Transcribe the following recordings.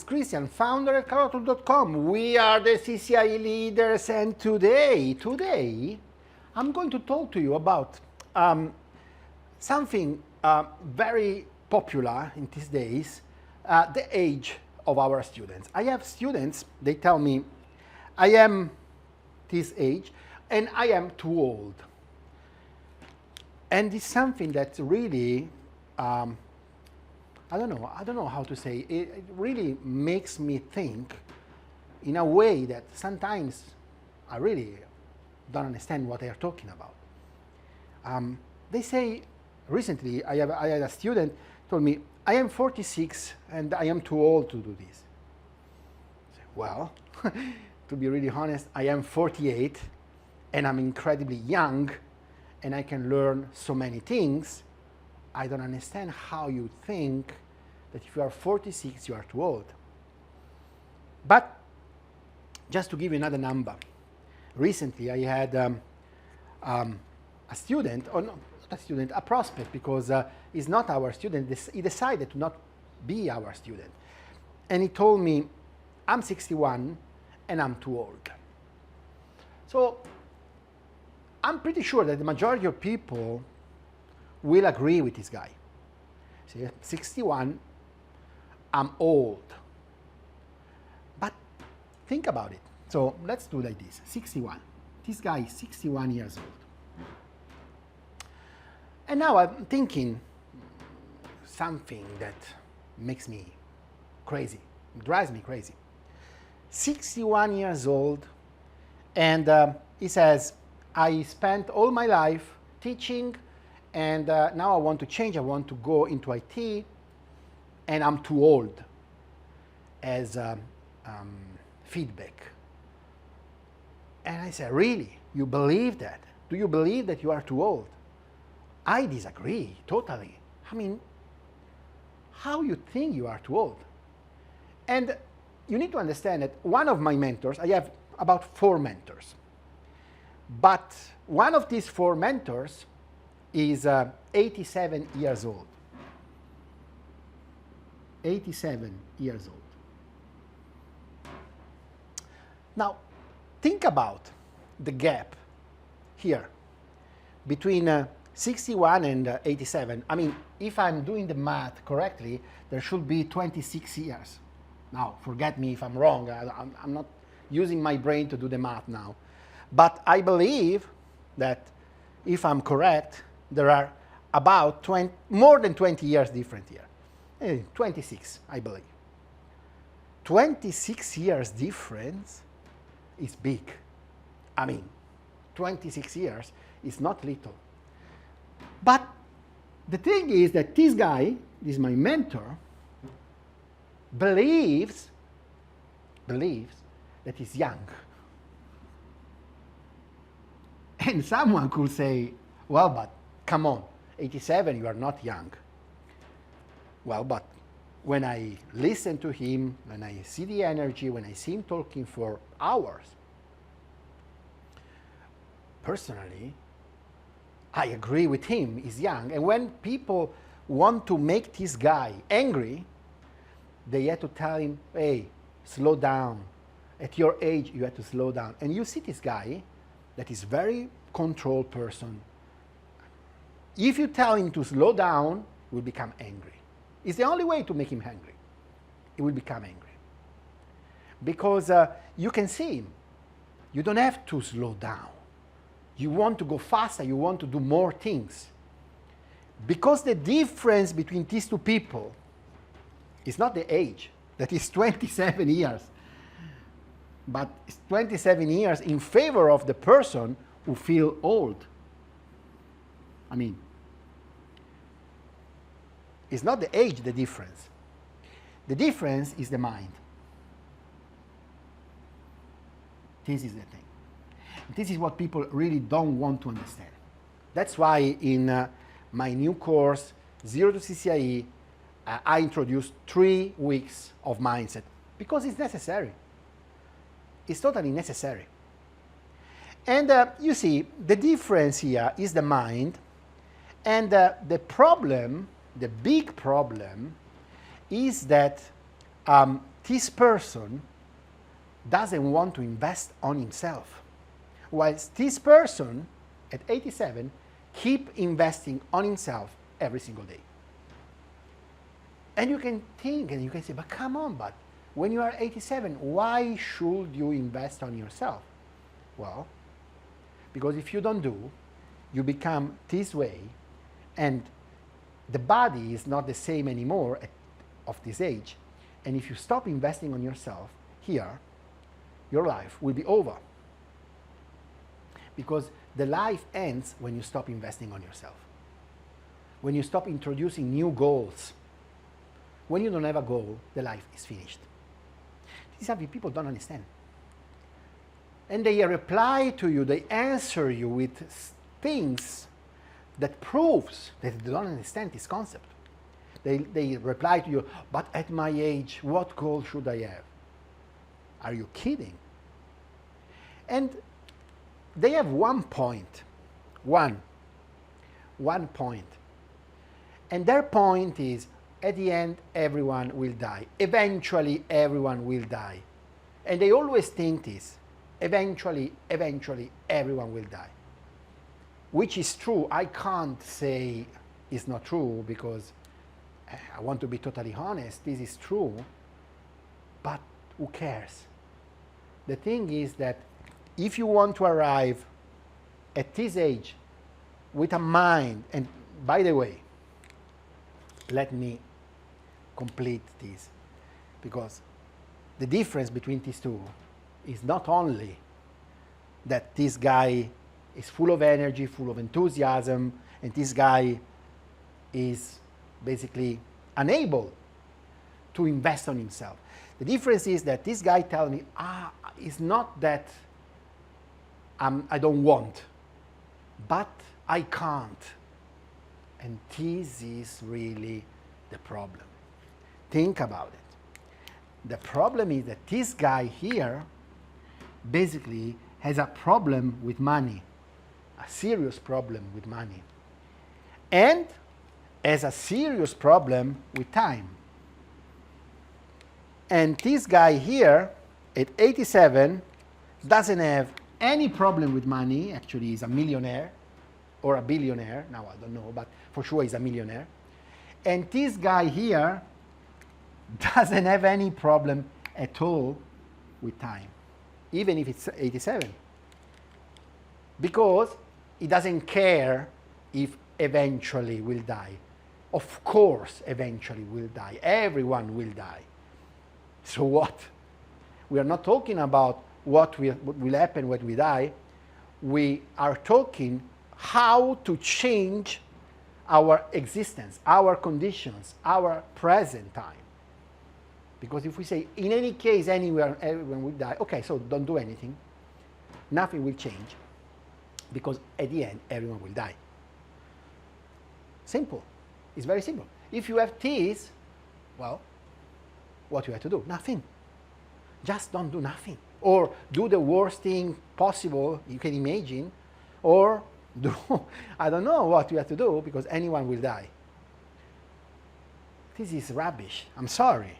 Christian, founder at carrottool.com. We are the CCIE leaders, and today, I'm going to talk to you about something very popular in these days, the age of our students. I have students, they tell me, I am this age, and I am too old. And it's something that really, I don't know how to say, it really makes me think in a way that sometimes I really don't understand what they are talking about. They say, recently I had a student told me, I am 46 and I am too old to do this. I say, well, to be really honest, I am 48 and I'm incredibly young and I can learn so many things. I don't understand how you think that if you are 46, you are too old. But just to give you another number, recently I had a student, or not a student, a prospect, because he's not our student. He decided to not be our student. And he told me, I'm 61 and I'm too old. So I'm pretty sure that the majority of people will agree with this guy. See, 61, I'm old. But think about it. So let's do like this, 61. This guy is 61 years old. And now I'm thinking something that makes me crazy, drives me crazy. 61 years old, and he says, I spent all my life teaching, and now I want to change, I want to go into IT, and I'm too old, as feedback. And I said, really? You believe that? Do you believe that you are too old? I disagree, totally. I mean, how you think you are too old? And you need to understand that one of my mentors, I have about 4 mentors, but one of these 4 mentors is 87 years old. 87 years old. Now, think about the gap here between 61 and 87. I mean, if I'm doing the math correctly, there should be 26 years. Now, forget me if I'm wrong. I'm not using my brain to do the math now. But I believe that if I'm correct, there are about more than 20 years different here. 26, I believe. 26 years difference is big. I mean, 26 years is not little. But the thing is that this guy, this is my mentor, believes that he's young. And someone could say, well, but come on, 87, you are not young. Well, but when I listen to him, when I see the energy, when I see him talking for hours, personally, I agree with him, he's young. And when people want to make this guy angry, they have to tell him, hey, slow down. At your age, you have to slow down. And you see this guy that is very controlled person. If you tell him to slow down, he will become angry. It's the only way to make him angry. He will become angry. Because you can see him. You don't have to slow down. You want to go faster, you want to do more things. Because the difference between these two people is not the age, that is 27 years, but it's 27 years in favor of the person who feels old. I mean, it's not the age the difference. The difference is the mind. This is the thing. This is what people really don't want to understand. That's why in my new course, Zero to CCIE, I introduced 3 weeks of mindset because it's necessary. It's totally necessary. And you see, the difference here is the mind, and the problem, the big problem, is that this person doesn't want to invest on himself, whilst this person at 87 keep investing on himself every single day. And you can think and you can say, but come on, but when you are 87, why should you invest on yourself? Well, because if you don't do, you become this way, and the body is not the same anymore of this age. And if you stop investing on yourself here, your life will be over. Because the life ends when you stop investing on yourself. When you stop introducing new goals. When you don't have a goal, the life is finished. This is something people don't understand. And they reply to you, they answer you with things that proves that they don't understand this concept. They reply to you, but at my age, what goal should I have? Are you kidding? And they have one point. One point. And their point is, at the end, everyone will die. Eventually, everyone will die. And they always think this. Eventually, everyone will die. Which is true. I can't say it's not true because I want to be totally honest. This is true. But who cares? The thing is that if you want to arrive at this age with a mind, and by the way, let me complete this, because the difference between these two is not only that this guy is full of energy, full of enthusiasm, and this guy is basically unable to invest on himself. The difference is that this guy tells me, it's not that I don't want, but I can't. And this is really the problem. Think about it. The problem is that this guy here basically has a problem with money, a serious problem with money, and has a serious problem with time. And this guy here at 87 doesn't have any problem with money. Actually, he's a millionaire or a billionaire. Now, I don't know, but for sure he's a millionaire. And this guy here doesn't have any problem at all with time, even if it's 87. Because he doesn't care if eventually will die. Of course, eventually will die. Everyone will die. So what? We are not talking about what will happen when we die. We are talking how to change our existence, our conditions, our present time. Because if we say, in any case, anywhere, everyone will die, okay, so don't do anything. Nothing will change. Because at the end, everyone will die. Simple. It's very simple. If you have this, well, what you have to do? Nothing. Just don't do nothing. Or do the worst thing possible you can imagine, or do, I don't know what you have to do, because anyone will die. This is rubbish. I'm sorry.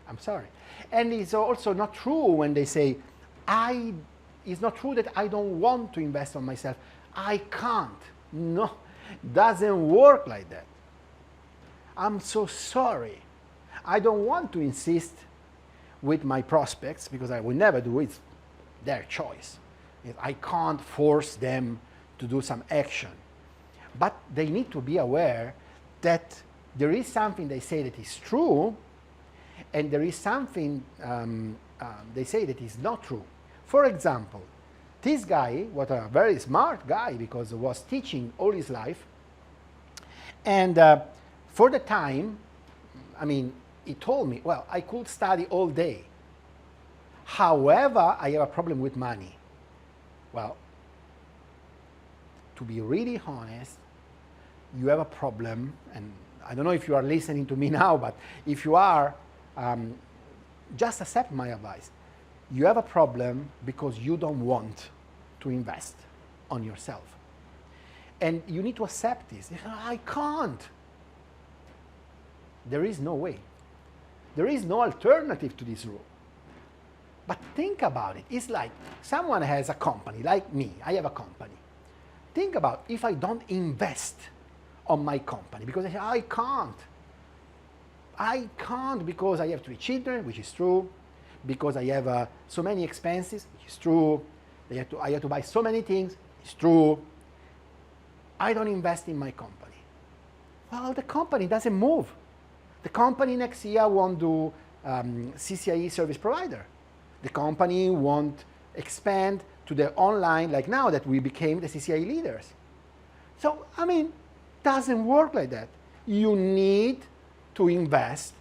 I'm sorry. And it's also not true when they say, it's not true that I don't want to invest on myself. I can't. No, doesn't work like that. I'm so sorry. I don't want to insist with my prospects, because I will never do it. It's their choice. I can't force them to do some action. But they need to be aware that there is something they say that is true, and there is something they say that is not true. For example, this guy was a very smart guy, because he was teaching all his life. And for the time, I mean, he told me, well, I could study all day. However, I have a problem with money. Well, to be really honest, you have a problem, and I don't know if you are listening to me now, but if you are, just accept my advice. You have a problem because you don't want to invest on yourself. And you need to accept this. I can't. There is no way. There is no alternative to this rule. But think about it. It's like someone has a company, like me. I have a company. Think about if I don't invest on my company because I say, I can't. I can't because I have 3 children, which is true. Because I have so many expenses, which is true. I have to buy so many things, it's true. I don't invest in my company. Well, the company doesn't move. The company next year won't do CCIE service provider. The company won't expand to the online like now that we became the CCIE leaders. So, I mean, doesn't work like that. You need to invest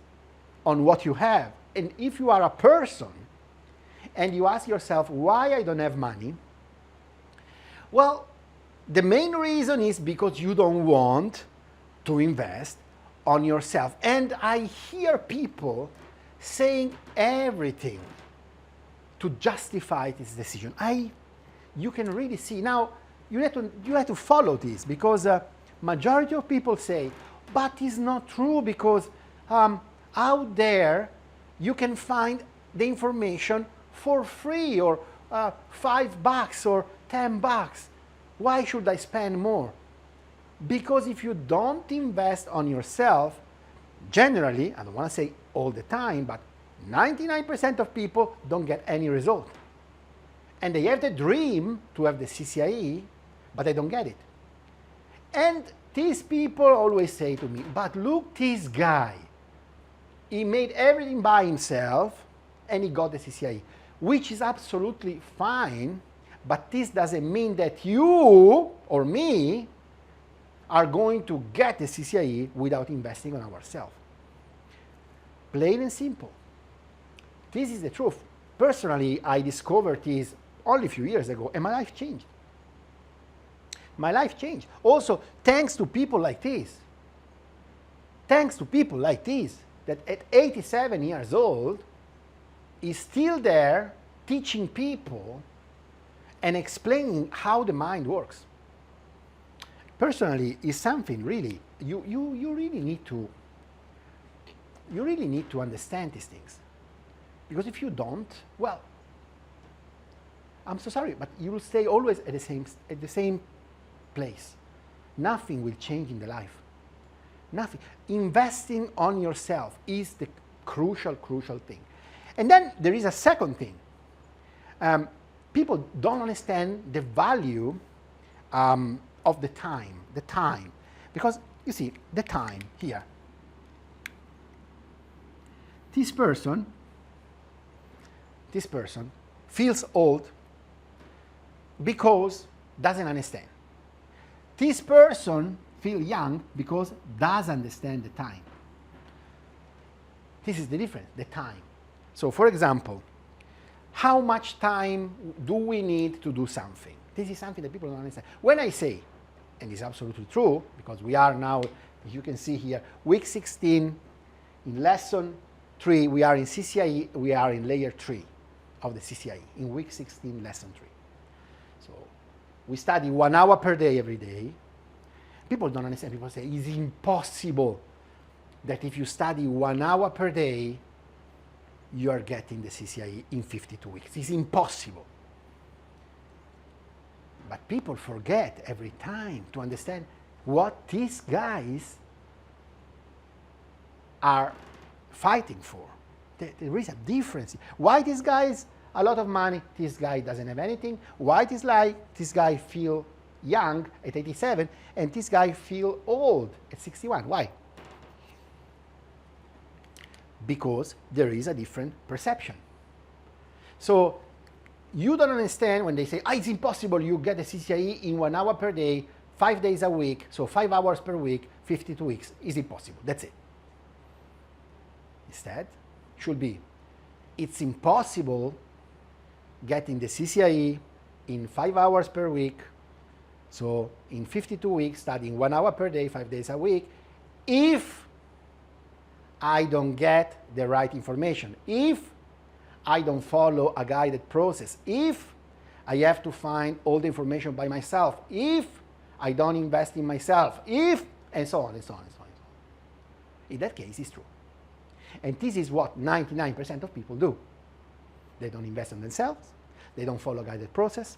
on what you have. And if you are a person and you ask yourself why I don't have money, well, the main reason is because you don't want to invest on yourself. And I hear people saying everything to justify this decision. You can really see. Now, you have to follow this because majority of people say, but it's not true because out there you can find the information for free or $5 or $10. Why should I spend more? Because if you don't invest on yourself, generally, I don't want to say all the time, but 99% of people don't get any result. And they have the dream to have the CCIE, but they don't get it. And these people always say to me, but look, this guy, he made everything by himself and he got the CCIE, which is absolutely fine, but this doesn't mean that you or me are going to get the CCIE without investing on ourselves. Plain and simple. This is the truth. Personally, I discovered this only a few years ago, and my life changed. My life changed. Also, thanks to people like this. Thanks to people like this, that at 87 years old, is still there teaching people and explaining how the mind works. Personally, is something really, you really need to understand these things. Because if you don't, well, I'm so sorry, but you will stay always at the same place. Nothing will change in the life. Nothing. Investing on yourself is the crucial thing. And then there is a second thing. People don't understand the value of the time. Because, you see, the time here. This person feels old because doesn't understand. This person feels young because does understand the time. This is the difference, the time. So, for example, how much time do we need to do something? This is something that people don't understand. When I say, and it's absolutely true, because we are now, as you can see here, week 16, in lesson 3, we are in CCIE, we are in layer 3 of the CCIE, in week 16, lesson 3. So we study 1 hour per day every day. People don't understand. People say it's impossible that if you study 1 hour per day, you are getting the CCIE in 52 weeks. It's impossible. But people forget every time to understand what these guys are fighting for. There is a difference. Why these guys a lot of money, this guy doesn't have anything? Why this guy feel young at 87 and this guy feel old at 61? Why? Because there is a different perception. So you don't understand when they say, it's impossible, you get a CCIE in 1 hour per day, 5 days a week, so 5 hours per week, 52 weeks. Is impossible. That's it. Instead, should be, it's impossible getting the CCIE in 5 hours per week, so in 52 weeks, studying 1 hour per day, 5 days a week, if I don't get the right information, if I don't follow a guided process, if I have to find all the information by myself, if I don't invest in myself, if, and so on, and so on, and so on, and so on. In that case, it's true. And this is what 99% of people do. They don't invest in themselves. They don't follow guided process.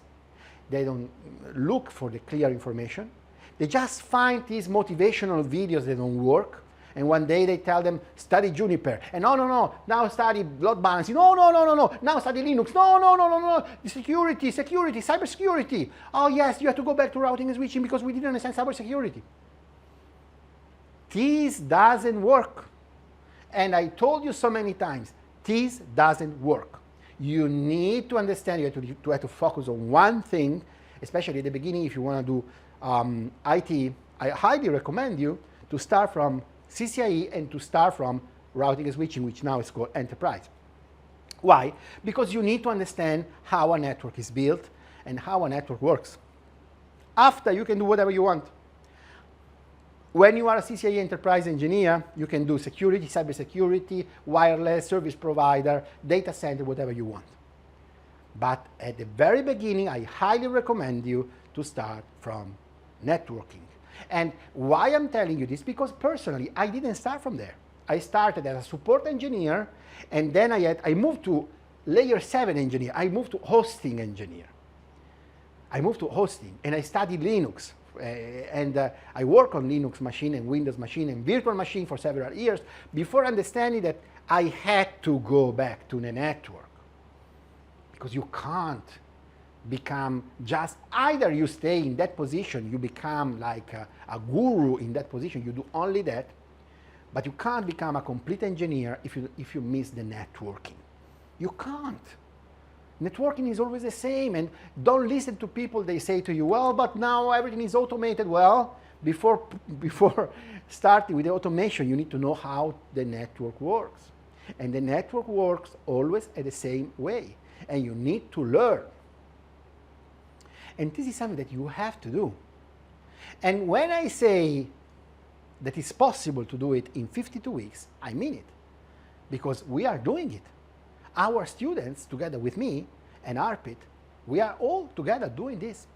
They don't look for the clear information. They just find these motivational videos that don't work. And one day they tell them, study Juniper. And no, now study load balancing. No, now study Linux. No. Security, cybersecurity. Oh yes, you have to go back to routing and switching because we didn't understand cybersecurity. This doesn't work. And I told you so many times, this doesn't work. You need to understand, you have to focus on one thing, especially at the beginning if you want to do IT. I highly recommend you to start from CCIE and to start from routing and switching, which now is called enterprise. Why? Because you need to understand how a network is built and how a network works. After, you can do whatever you want. When you are a CCIE enterprise engineer, you can do security, cybersecurity, wireless, service provider, data center, whatever you want. But at the very beginning, I highly recommend you to start from networking. And why I'm telling you this? Because personally, I didn't start from there. I started as a support engineer, and then I moved to layer 7 engineer. I moved to hosting engineer. I moved to hosting, and I studied Linux. I worked on Linux machine and Windows machine and virtual machine for several years before understanding that I had to go back to the network. Because you can't become just, either you stay in that position, you become like a guru in that position, you do only that, but you can't become a complete engineer if you miss the networking. You can't. Networking is always the same, and don't listen to people, they say to you, well, but now everything is automated. Well, before starting with the automation, you need to know how the network works. And the network works always at the same way, and you need to learn. And this is something that you have to do. And when I say that it's possible to do it in 52 weeks, I mean it. Because we are doing it. Our students, together with me and Arpit, we are all together doing this.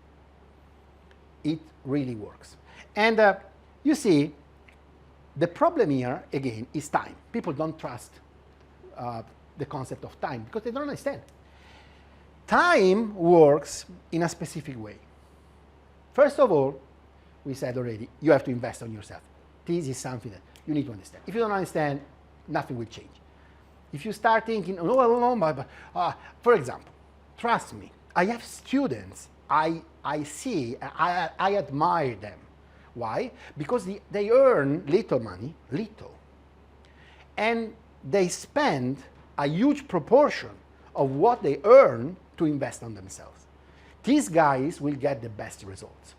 It really works. And you see, the problem here, again, is time. People don't trust the concept of time because they don't understand. Time works in a specific way. First of all, we said already, you have to invest on yourself. This is something that you need to understand. If you don't understand, nothing will change. If you start thinking, for example, trust me, I have students, I see, I admire them. Why? Because they earn little money, and they spend a huge proportion of what they earn to invest on themselves. These guys will get the best results.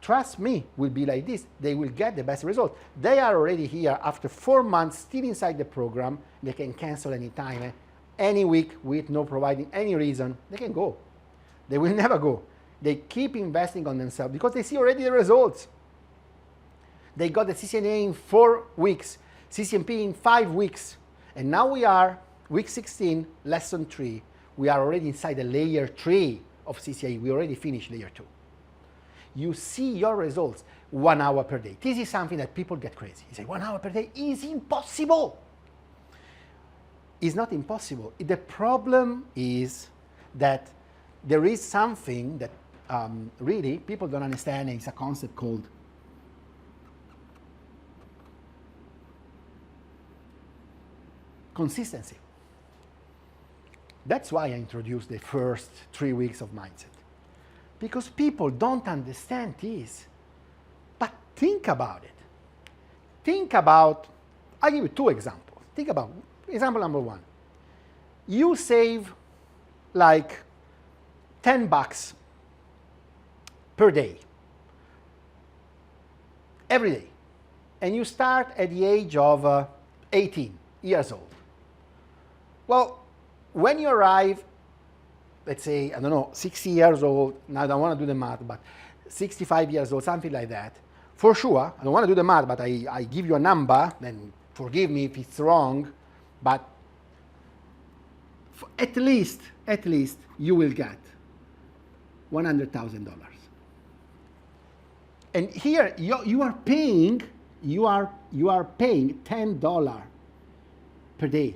Trust me, will be like this. They will get the best results. They are already here after 4 months, still inside the program. They can cancel any time, any week, with no providing any reason. They can go. They will never go. They keep investing on themselves because they see already the results. They got the CCNA in 4 weeks, CCNP in 5 weeks. And now we are, week 16, lesson 3. We are already inside the layer 3 of CCIE. We already finished layer 2. You see your results 1 hour per day. This is something that people get crazy. You say 1 hour per day is impossible. It's not impossible. The problem is that there is something that really people don't understand, and it's a concept called consistency. That's why I introduced the first 3 weeks of mindset. Because people don't understand this. But think about it. Think about, I'll give you 2 examples. Think about, example number 1. You save like $10 per day, every day. And you start at the age of 18 years old. Well, when you arrive, let's say, I don't know, 60 years old, now I don't want to do the math, but 65 years old, something like that, for sure, I don't want to do the math, but I give you a number, then forgive me if it's wrong, but at least you will get $100,000. And here you are paying $10 per day.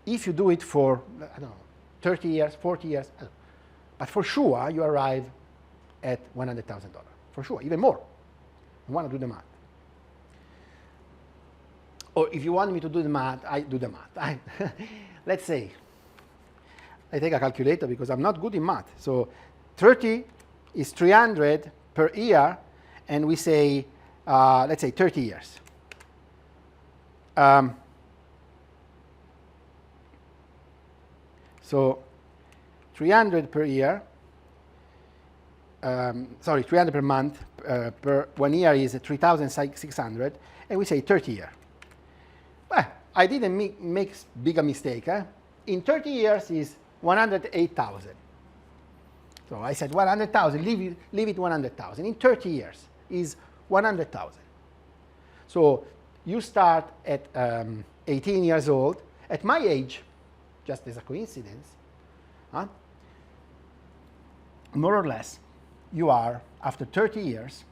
If you do it for, I don't know, 30 years, 40 years, I don't know. But for sure, you arrive at $100,000. For sure, even more. You want to do the math. Or if you want me to do the math, I do the math. Let's say, I take a calculator because I'm not good in math. So 30 is 300 per year, and we say, let's say 30 years. So 300 per year, 300 per month, per 1 year is 3,600, and we say 30 years. Well, I didn't make big a mistake. In 30 years is 108,000. So I said 100,000, leave it 100,000. In 30 years is 100,000. So you start at 18 years old. At my age, just as a coincidence, more or less, you are, after 30 years,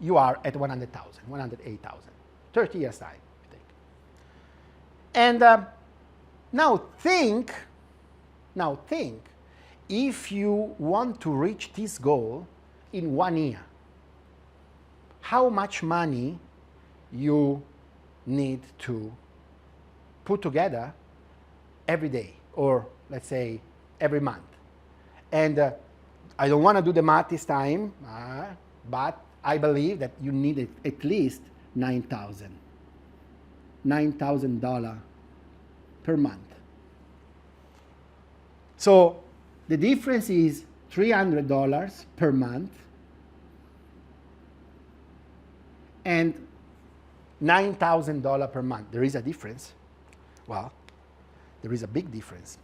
you are at 100,000, 108,000. 30 years time, you think. And now think, if you want to reach this goal in 1 year, how much money you need to put together every day, or let's say every month. And I don't want to do the math this time, but I believe that you need at least $9,000 per month. So the difference is $300 per month and $9,000 per month. There is a difference. Well, there is a big difference.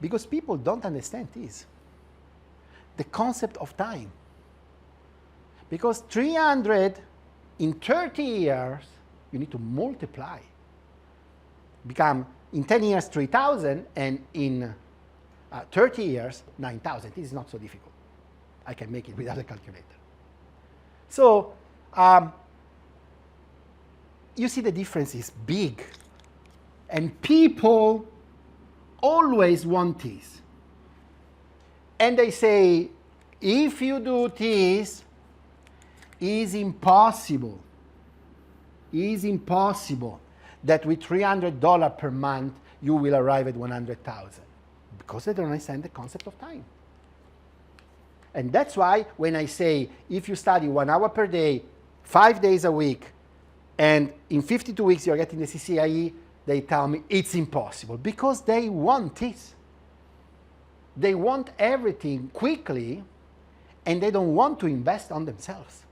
Because people don't understand this. The concept of time. Because 300 in 30 years, you need to multiply. Become, in 10 years, 3,000, and in 30 years, 9,000. This is not so difficult. I can make it without a calculator. So, you see the difference is big. And people always want this. And they say, if you do this, it's impossible. It's impossible that with $300 per month, you will arrive at 100,000. Because they don't understand the concept of time. And that's why when I say, if you study 1 hour per day, 5 days a week, and in 52 weeks you're getting the CCIE, they tell me it's impossible. Because they want this. They want everything quickly, and they don't want to invest on themselves.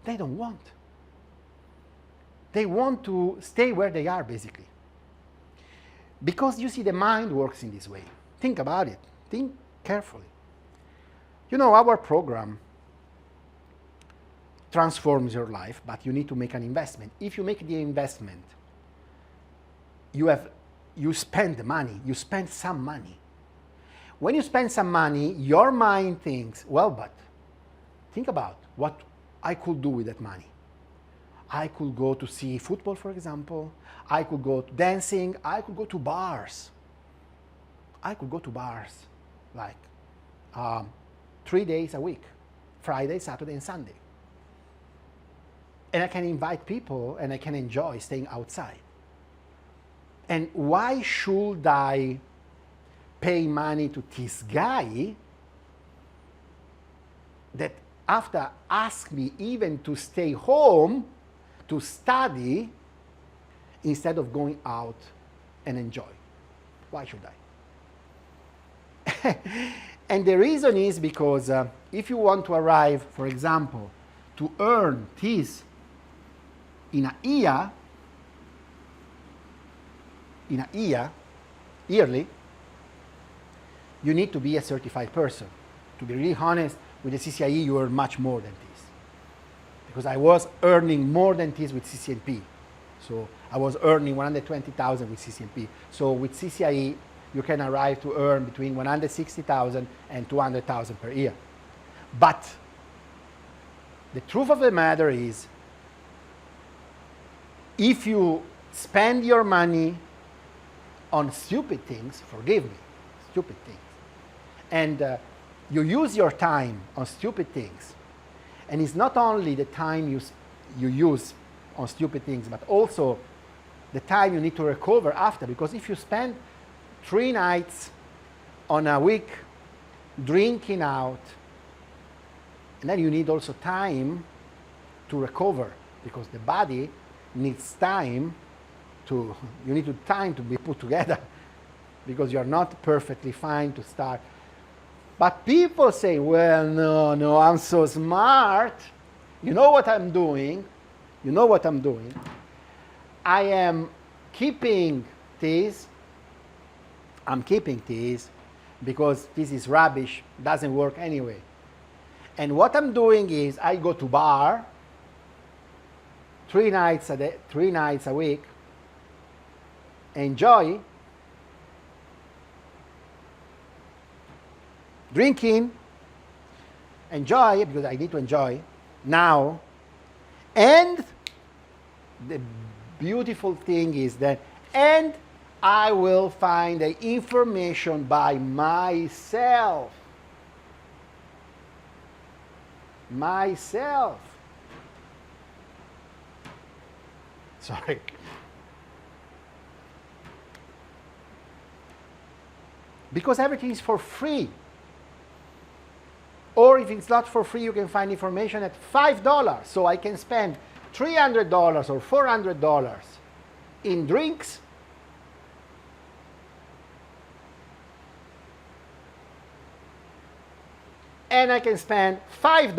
They don't want. They want to stay where they are, basically. Because you see, the mind works in this way. Think about it. Think carefully. You know, our program transforms your life, but you need to make an investment. If you make the investment, you spend the money. You spend some money. When you spend some money, your mind thinks, well, but think about what I could do with that money. I could go to see football, for example. I could go to dancing. I could go to bars. I could go to bars like 3 days a week, Friday, Saturday, and Sunday. And I can invite people, and I can enjoy staying outside. And why should I pay money to this guy that after asked me even to stay home to study instead of going out and enjoy? Why should I? And the reason is because if you want to arrive, for example, to earn this in a year, yearly, you need to be a certified person. To be really honest, with the CCIE, you earn much more than this. Because I was earning more than this with CCNP. So I was earning 120,000 with CCNP. So with CCIE, you can arrive to earn between 160,000 and 200,000 per year. But the truth of the matter is, if you spend your money on stupid things, forgive me, stupid things, and you use your time on stupid things, and it's not only the time you use on stupid things, but also the time you need to recover after, because if you spend 3 nights on a week drinking out, and then you need also time to recover, because the body needs time to, you need time to be put together, because you're not perfectly fine to start. But people say, well, no, I'm so smart. You know what I'm doing? You know what I'm doing? I am keeping this. I'm keeping this because this is rubbish, doesn't work anyway. And what I'm doing is I go to bar 3 nights a day, 3 nights a week, enjoy drinking, enjoy, because I need to enjoy now. And the beautiful thing is that, and I will find the information by myself. Sorry. Because everything is for free. Or if it's not for free, you can find information at $5. So I can spend $300 or $400 in drinks, and I can spend $5.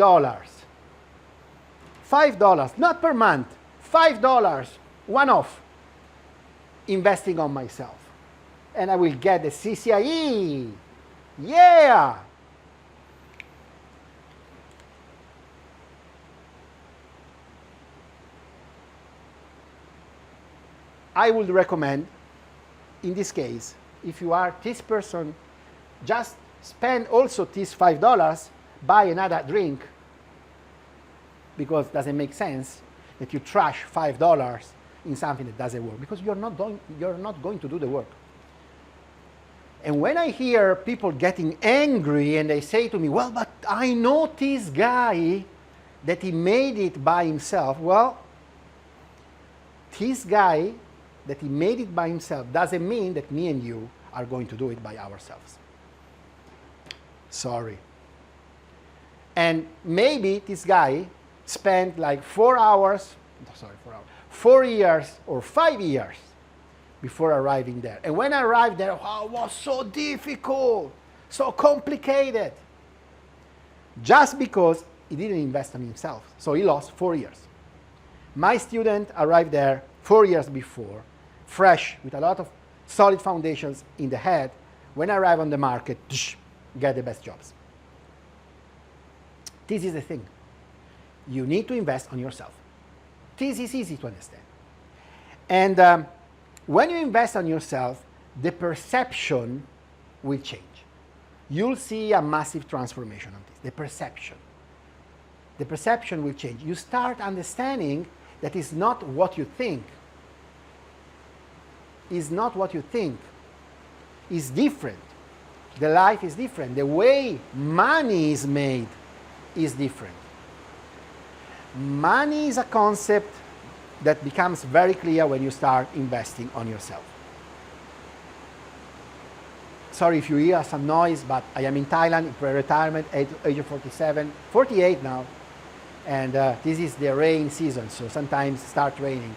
$5, not per month, $5 one-off investing on myself. And I will get the CCIE. Yeah! I would recommend, in this case, if you are this person, just spend also this $5, buy another drink, because it doesn't make sense that you trash $5 in something that doesn't work, because you're not going to do the work. And when I hear people getting angry and they say to me, well, but I know this guy that he made it by himself. Well, this guy that he made it by himself doesn't mean that me and you are going to do it by ourselves. Sorry. And maybe this guy spent like 4 years or 5 years before arriving there. And when I arrived there, oh, it was so difficult, so complicated. Just because he didn't invest in himself. So he lost 4 years. My student arrived there 4 years before, fresh, with a lot of solid foundations in the head. When I arrive on the market, get the best jobs. This is the thing. You need to invest on yourself. This is easy to understand. And when you invest on yourself, the perception will change. You'll see a massive transformation on this, the perception. The perception will change. You start understanding that it's not what you think. It's not what you think. It's different. The life is different. The way money is made is different. Money is a concept that becomes very clear when you start investing on yourself. Sorry if you hear some noise, but I am in Thailand in pre-retirement, age of 48 now, and this is the rain season, so sometimes it starts raining,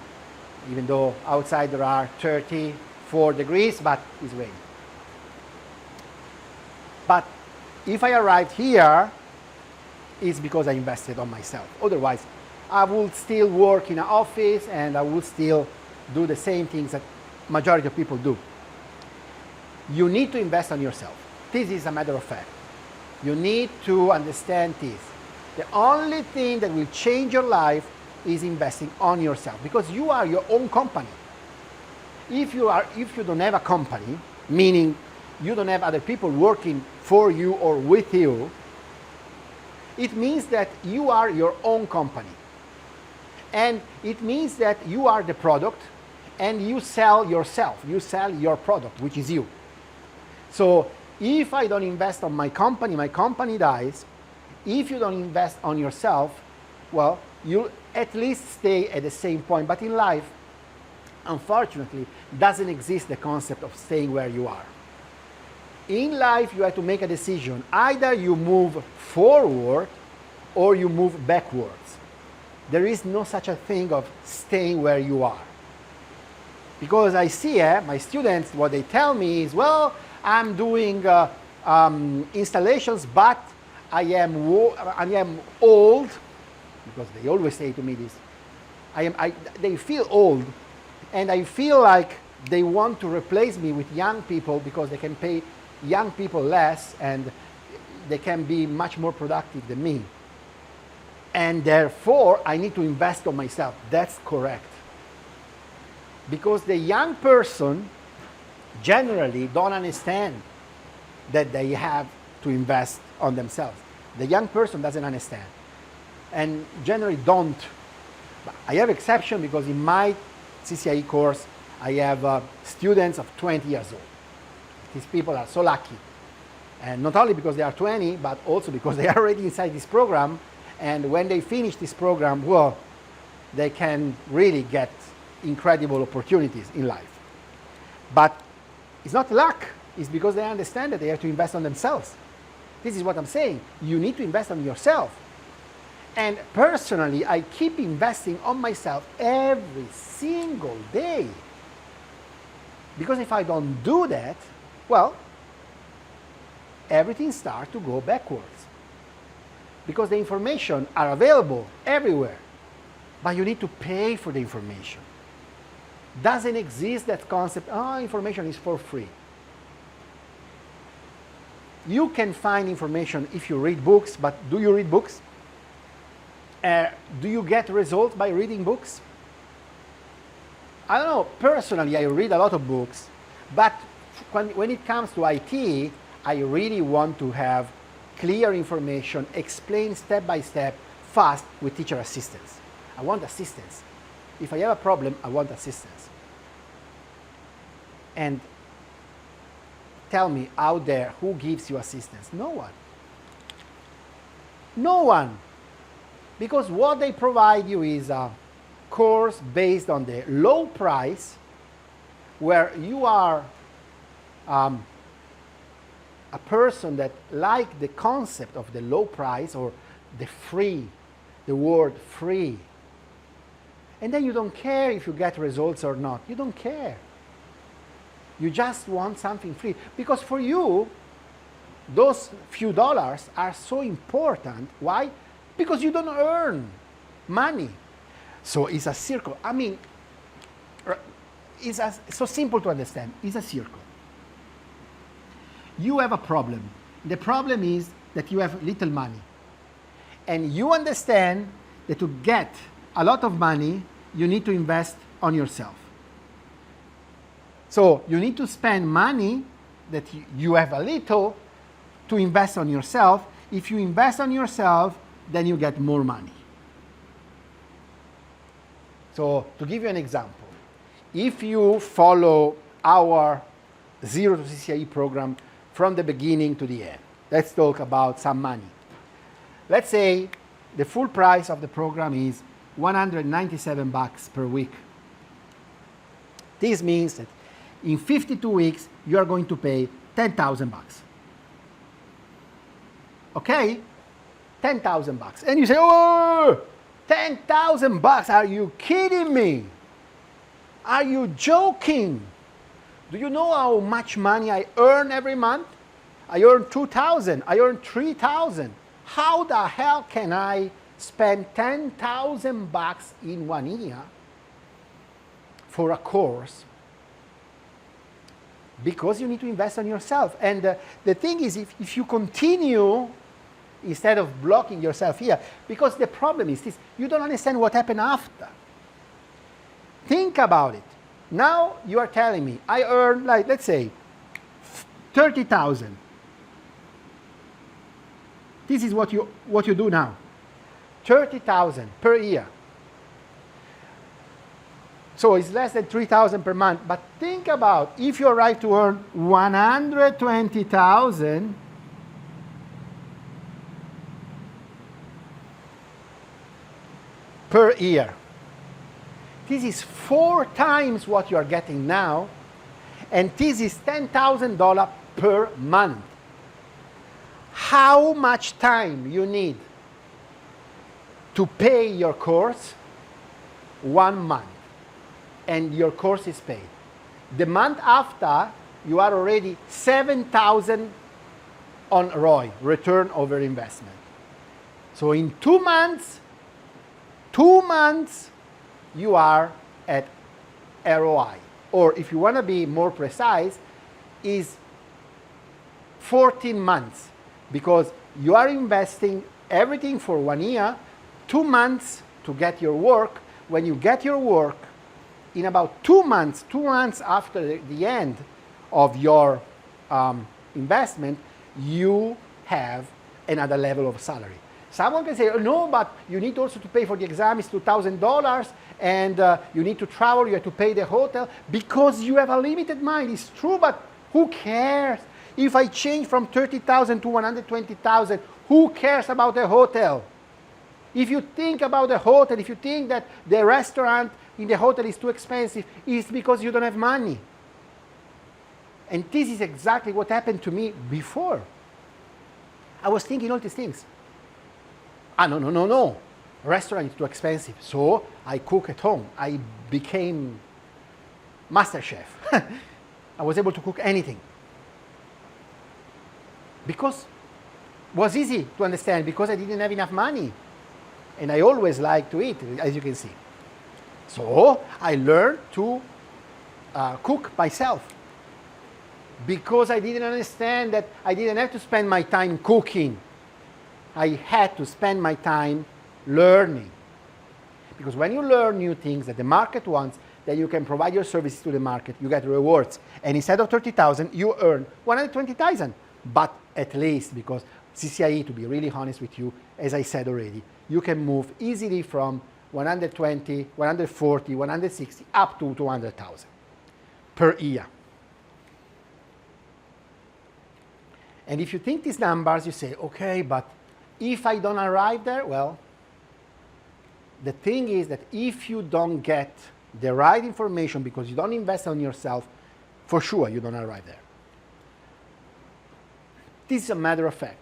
even though outside there are 34 degrees, but it's raining. But if I arrived here, it's because I invested on myself. Otherwise, I would still work in an office and I would still do the same things that majority of people do. You need to invest on yourself. This is a matter of fact. You need to understand this. The only thing that will change your life is investing on yourself, because you are your own company. If you don't have a company, meaning you don't have other people working for you or with you, it means that you are your own company. And it means that you are the product and you sell yourself. You sell your product, which is you. So if I don't invest on my company dies. If you don't invest on yourself, well, you'll at least stay at the same point. But in life, unfortunately, doesn't exist the concept of staying where you are. In life, you have to make a decision. Either you move forward or you move backwards. There is no such a thing of staying where you are. Because I see my students, what they tell me is, well, I'm doing installations, but I am old, because they always say to me this. They feel old, and I feel like they want to replace me with young people because they can pay young people less and they can be much more productive than me. And therefore, I need to invest on myself. That's correct. Because the young person generally don't understand that they have to invest on themselves. The young person doesn't understand and generally don't. I have exception because in my CCIE course I have students of 20 years old. These people are so lucky, and not only because they are 20 but also because they are already inside this program, and when they finish this program, well, they can really get incredible opportunities in life. But it's not luck, it's because they understand that they have to invest on themselves. This is what I'm saying. You need to invest on yourself. And personally, I keep investing on myself every single day. Because if I don't do that, well, everything starts to go backwards. Because the information are available everywhere, but you need to pay for the information. Doesn't exist that concept, information is for free. You can find information if you read books, but do you read books? Do you get results by reading books? I don't know, personally I read a lot of books, but when it comes to IT, I really want to have clear information, explained step by step, fast, with teacher assistance. I want assistance. If I have a problem, I want assistance. And tell me out there, who gives you assistance? No one. No one. Because what they provide you is a course based on the low price, where you are a person that like the concept of the low price or the free, the word free. And then you don't care if you get results or not. You don't care. You just want something free. Because for you, those few dollars are so important. Why? Because you don't earn money. So it's a circle. I mean, it's so simple to understand. It's a circle. You have a problem. The problem is that you have little money. And you understand that to get a lot of money, you need to invest on yourself. So you need to spend money that you have a little to invest on yourself. If you invest on yourself, then you get more money. So to give you an example, if you follow our Zero to CCIE program from the beginning to the end, let's talk about some money. Let's say the full price of the program is $197 per week. This means that in 52 weeks, you are going to pay $10,000. Okay? $10,000. And you say, oh, $10,000, are you kidding me? Are you joking? Do you know how much money I earn every month? I earn $2,000, I earn $3,000. How the hell can I spend $10,000 in 1 year for a course? Because you need to invest on yourself. And the thing is, if you continue, instead of blocking yourself here, because the problem is this, you don't understand what happened after. Think about it. Now you are telling me, I earn, like, let's say, 30,000. This is what you do now. 30,000 per year. So it's less than 3,000 per month. But think about if you arrive to earn 120,000 per year. This is 4 times what you are getting now, and this is $10,000 per month. How much time you need to pay your course? 1 month, and your course is paid. The month after, you are already 7,000 on ROI, return over investment. So in 2 months, you are at ROI. Or if you want to be more precise, is 14 months, because you are investing everything for 1 year, 2 months to get your work. When you get your work, in about 2 months, 2 months after the end of your investment, you have another level of salary. Someone can say, oh, no, but you need also to pay for the exam, it's $2,000, and you need to travel, you have to pay the hotel, because you have a limited mind. It's true, but who cares? If I change from 30,000 to 120,000, who cares about the hotel? If you think about the hotel, if you think that the restaurant in the hotel is too expensive, it's because you don't have money. And this is exactly what happened to me before. I was thinking all these things. No. Restaurant is too expensive. So I cook at home. I became master chef. I was able to cook anything. Because it was easy to understand, because I didn't have enough money. And I always like to eat, as you can see. So I learned to cook myself. Because I didn't understand that I didn't have to spend my time cooking. I had to spend my time learning. Because when you learn new things that the market wants, then you can provide your services to the market, you get rewards. And instead of 30,000, you earn 120,000. But at least, because CCIE, to be really honest with you, as I said already, you can move easily from 120, 140, 160, up to 200,000 per year. And if you think these numbers, you say, okay, but if I don't arrive there, well, the thing is that if you don't get the right information because you don't invest on yourself, for sure you don't arrive there. This is a matter of fact.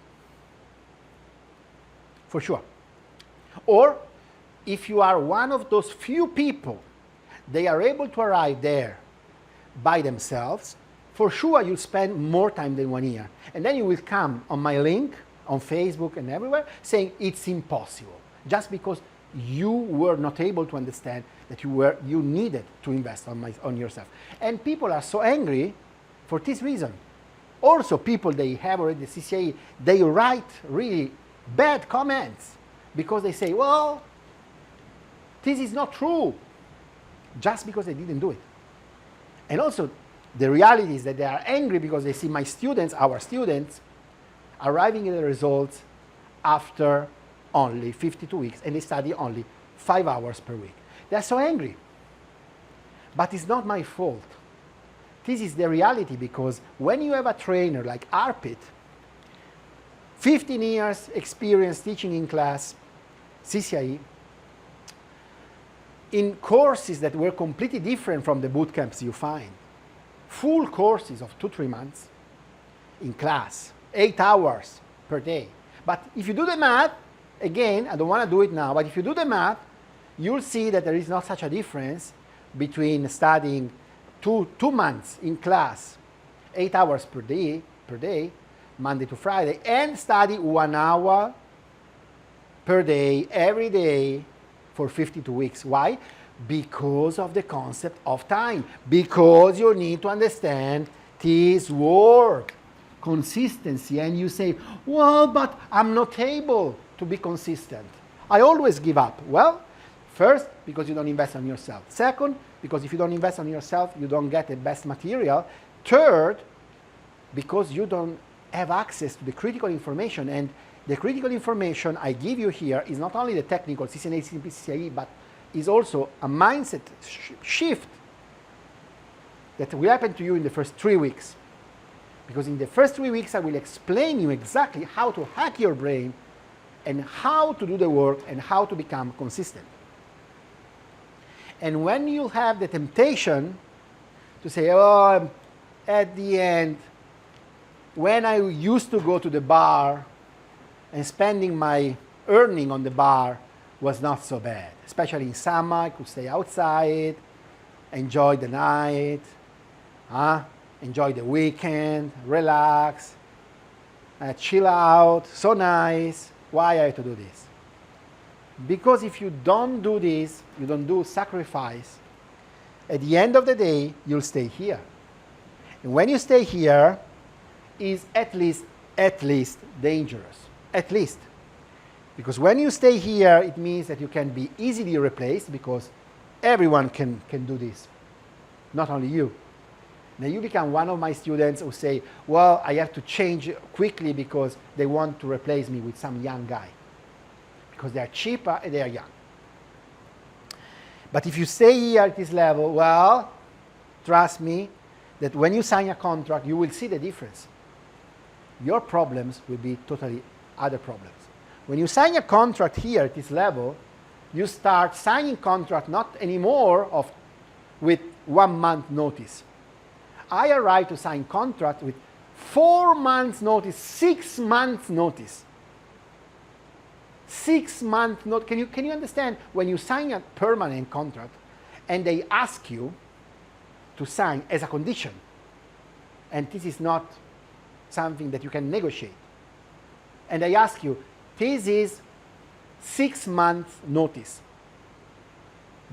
For sure. Or if you are one of those few people, they are able to arrive there by themselves, for sure you'll spend more time than 1 year. And then you will come on my link on Facebook and everywhere saying it's impossible, just because you were not able to understand that you needed to invest on yourself. And people are so angry for this reason. Also, people, they have already the CCIE, they write really bad comments because they say, well, this is not true, just because they didn't do it. And also, the reality is that they are angry because they see my students, our students, arriving at the results after only 52 weeks, and they study only 5 hours per week. They're so angry. But it's not my fault. This is the reality, because when you have a trainer like Arpit, 15 years experience teaching in class, CCIE, in courses that were completely different from the boot camps you find, full courses of 2-3 months in class, 8 hours per day. But if you do the math, again, I don't want to do it now, but if you do the math, you'll see that there is not such a difference between studying two months in class, 8 hours per day, Monday to Friday, and study 1 hour per day, every day, for 52 weeks. Why? Because of the concept of time. Because you need to understand this word, consistency. And you say, well, but I'm not able to be consistent. I always give up. Well, first, because you don't invest on yourself. Second, because if you don't invest on yourself, you don't get the best material. Third, because you don't have access to the critical information. And the critical information I give you here is not only the technical CCNA, CCIE, but is also a mindset shift that will happen to you in the first 3 weeks. Because in the first 3 weeks, I will explain you exactly how to hack your brain and how to do the work and how to become consistent. And when you have the temptation to say, oh, at the end, when I used to go to the bar and spending my earning on the bar was not so bad. Especially in summer, I could stay outside, enjoy the night, enjoy the weekend, relax, chill out, so nice. Why I have to do this? Because if you don't do this, you don't do sacrifice, at the end of the day, you'll stay here. And when you stay here, is at least dangerous. At least. Because when you stay here, it means that you can be easily replaced because everyone can do this, not only you. Now you become one of my students who say, well, I have to change quickly because they want to replace me with some young guy. Because they are cheaper and they are young. But if you stay here at this level, well, trust me, that when you sign a contract, you will see the difference. Your problems will be totally other problems. When you sign a contract here at this level, you start signing contract not anymore with 1 month notice. I arrived to sign contract with 4 months notice, 6 months notice. 6 months notice. Can you understand when you sign a permanent contract and they ask you to sign as a condition, and this is not something that you can negotiate, and they ask you, this is 6 months notice.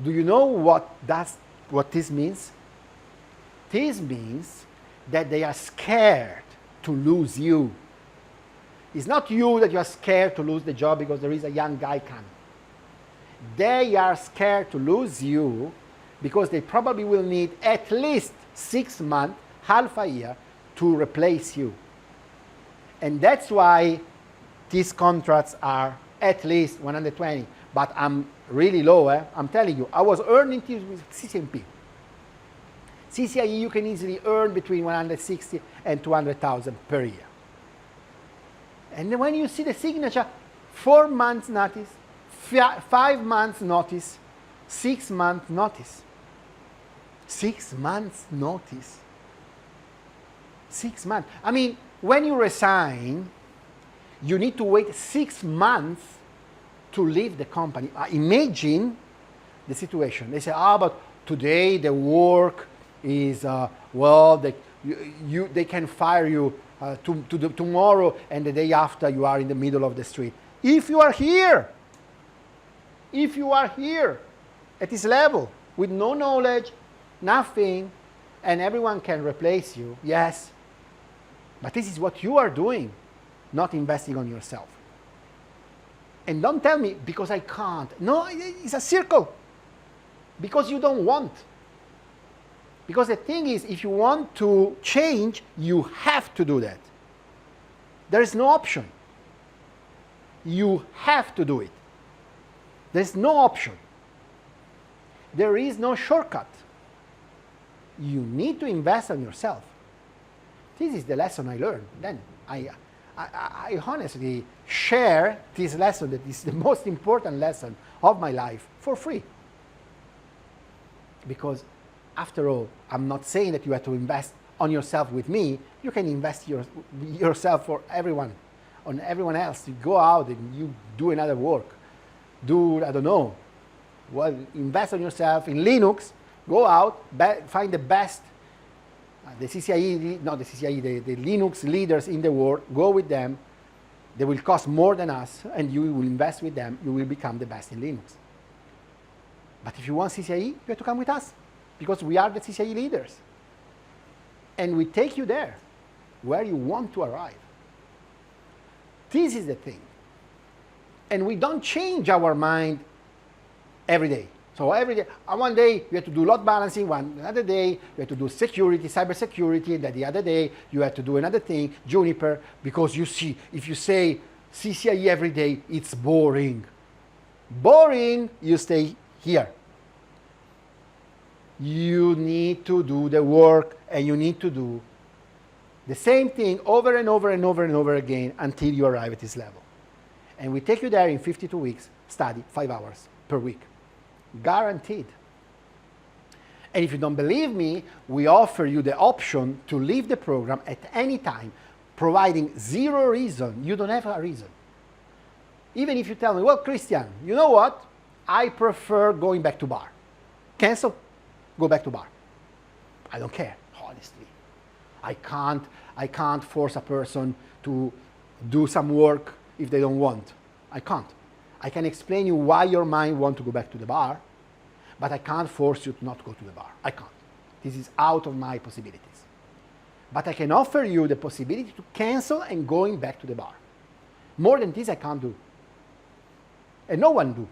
Do you know what this means? This means that they are scared to lose you. It's not you that you are scared to lose the job because there is a young guy coming. They are scared to lose you because they probably will need at least 6 months, half a year, to replace you. And that's why these contracts are at least 120, but I'm really low. I'm telling you, I was earning this with CCNP. CCIE, you can easily earn between 160 and 200,000 per year. And then when you see the signature, 4 months notice, 5 months notice, 6 months notice. 6 months notice. 6 months. I mean, when you resign, you need to wait 6 months to leave the company. Imagine the situation. They say, but today the work is, they can fire you tomorrow, and the day after you are in the middle of the street. If you are here at this level with no knowledge, nothing, and everyone can replace you, yes, but this is what you are doing, not investing on yourself. And don't tell me, because I can't. No, it's a circle. Because you don't want. Because the thing is, if you want to change, you have to do that. There is no option. You have to do it. There's no option. There is no shortcut. You need to invest on yourself. This is the lesson I learned. Then I honestly share this lesson that is the most important lesson of my life for free. Because after all, I'm not saying that you have to invest on yourself with me. You can invest yourself for everyone, on everyone else. You go out and you do another work. I don't know. Well, invest on yourself in Linux. Go out, find the best, the Linux leaders in the world. Go with them. They will cost more than us, and you will invest with them. You will become the best in Linux. But if you want CCIE, you have to come with us, because we are the CCIE leaders. And we take you there, where you want to arrive. This is the thing. And we don't change our mind every day. So every day, one day you have to do load balancing, another day you have to do security, cyber security, and then the other day you have to do another thing, Juniper, because you see, if you say CCIE every day, it's boring. Boring, you stay here. You need to do the work, and you need to do the same thing over and over and over and over again until you arrive at this level. And we take you there in 52 weeks, study 5 hours per week. Guaranteed. And if you don't believe me, we offer you the option to leave the program at any time, providing zero reason. You don't have a reason. Even if you tell me, well, Christian, you know what? I prefer going back to bar. Cancel, go back to bar. I don't care, honestly. I can't force a person to do some work if they don't want. I can't. I can explain you why your mind wants to go back to the bar, but I can't force you to not go to the bar. I can't. This is out of my possibilities. But I can offer you the possibility to cancel and going back to the bar. More than this, I can't do. And no one do.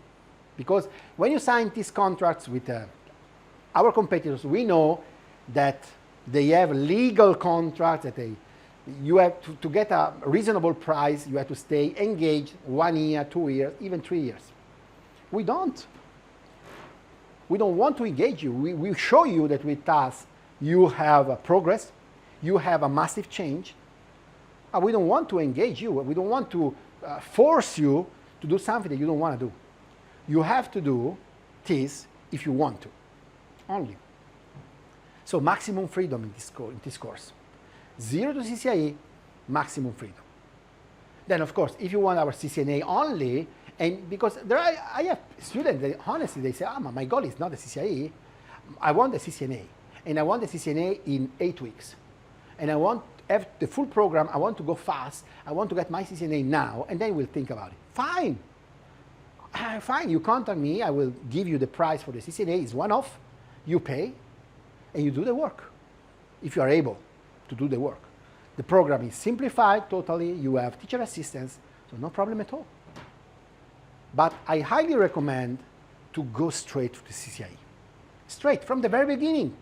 Because when you sign these contracts with our competitors, we know that they have legal contracts that you have to get a reasonable price, you have to stay engaged 1 year, 2 years, even 3 years. We don't. We don't want to engage you. We show you that with us you have a progress, you have a massive change. We don't want to engage you. We don't want to force you to do something that you don't want to do. You have to do this if you want to, only. So maximum freedom in this course. 0 to CCIE, maximum freedom. Then, of course, if you want our CCNA only, and because I have students that honestly, they say, my goal is not the CCIE, I want the CCNA. And I want the CCNA in 8 weeks. And I want have the full program, I want to go fast, I want to get my CCNA now, and then we'll think about it. Fine. Fine, you contact me, I will give you the price for the CCNA, it's one-off, you pay, and you do the work, if you are able to do the work. The program is simplified totally, you have teacher assistants, so no problem at all. But I highly recommend to go straight to the CCIE. Straight, from the very beginning.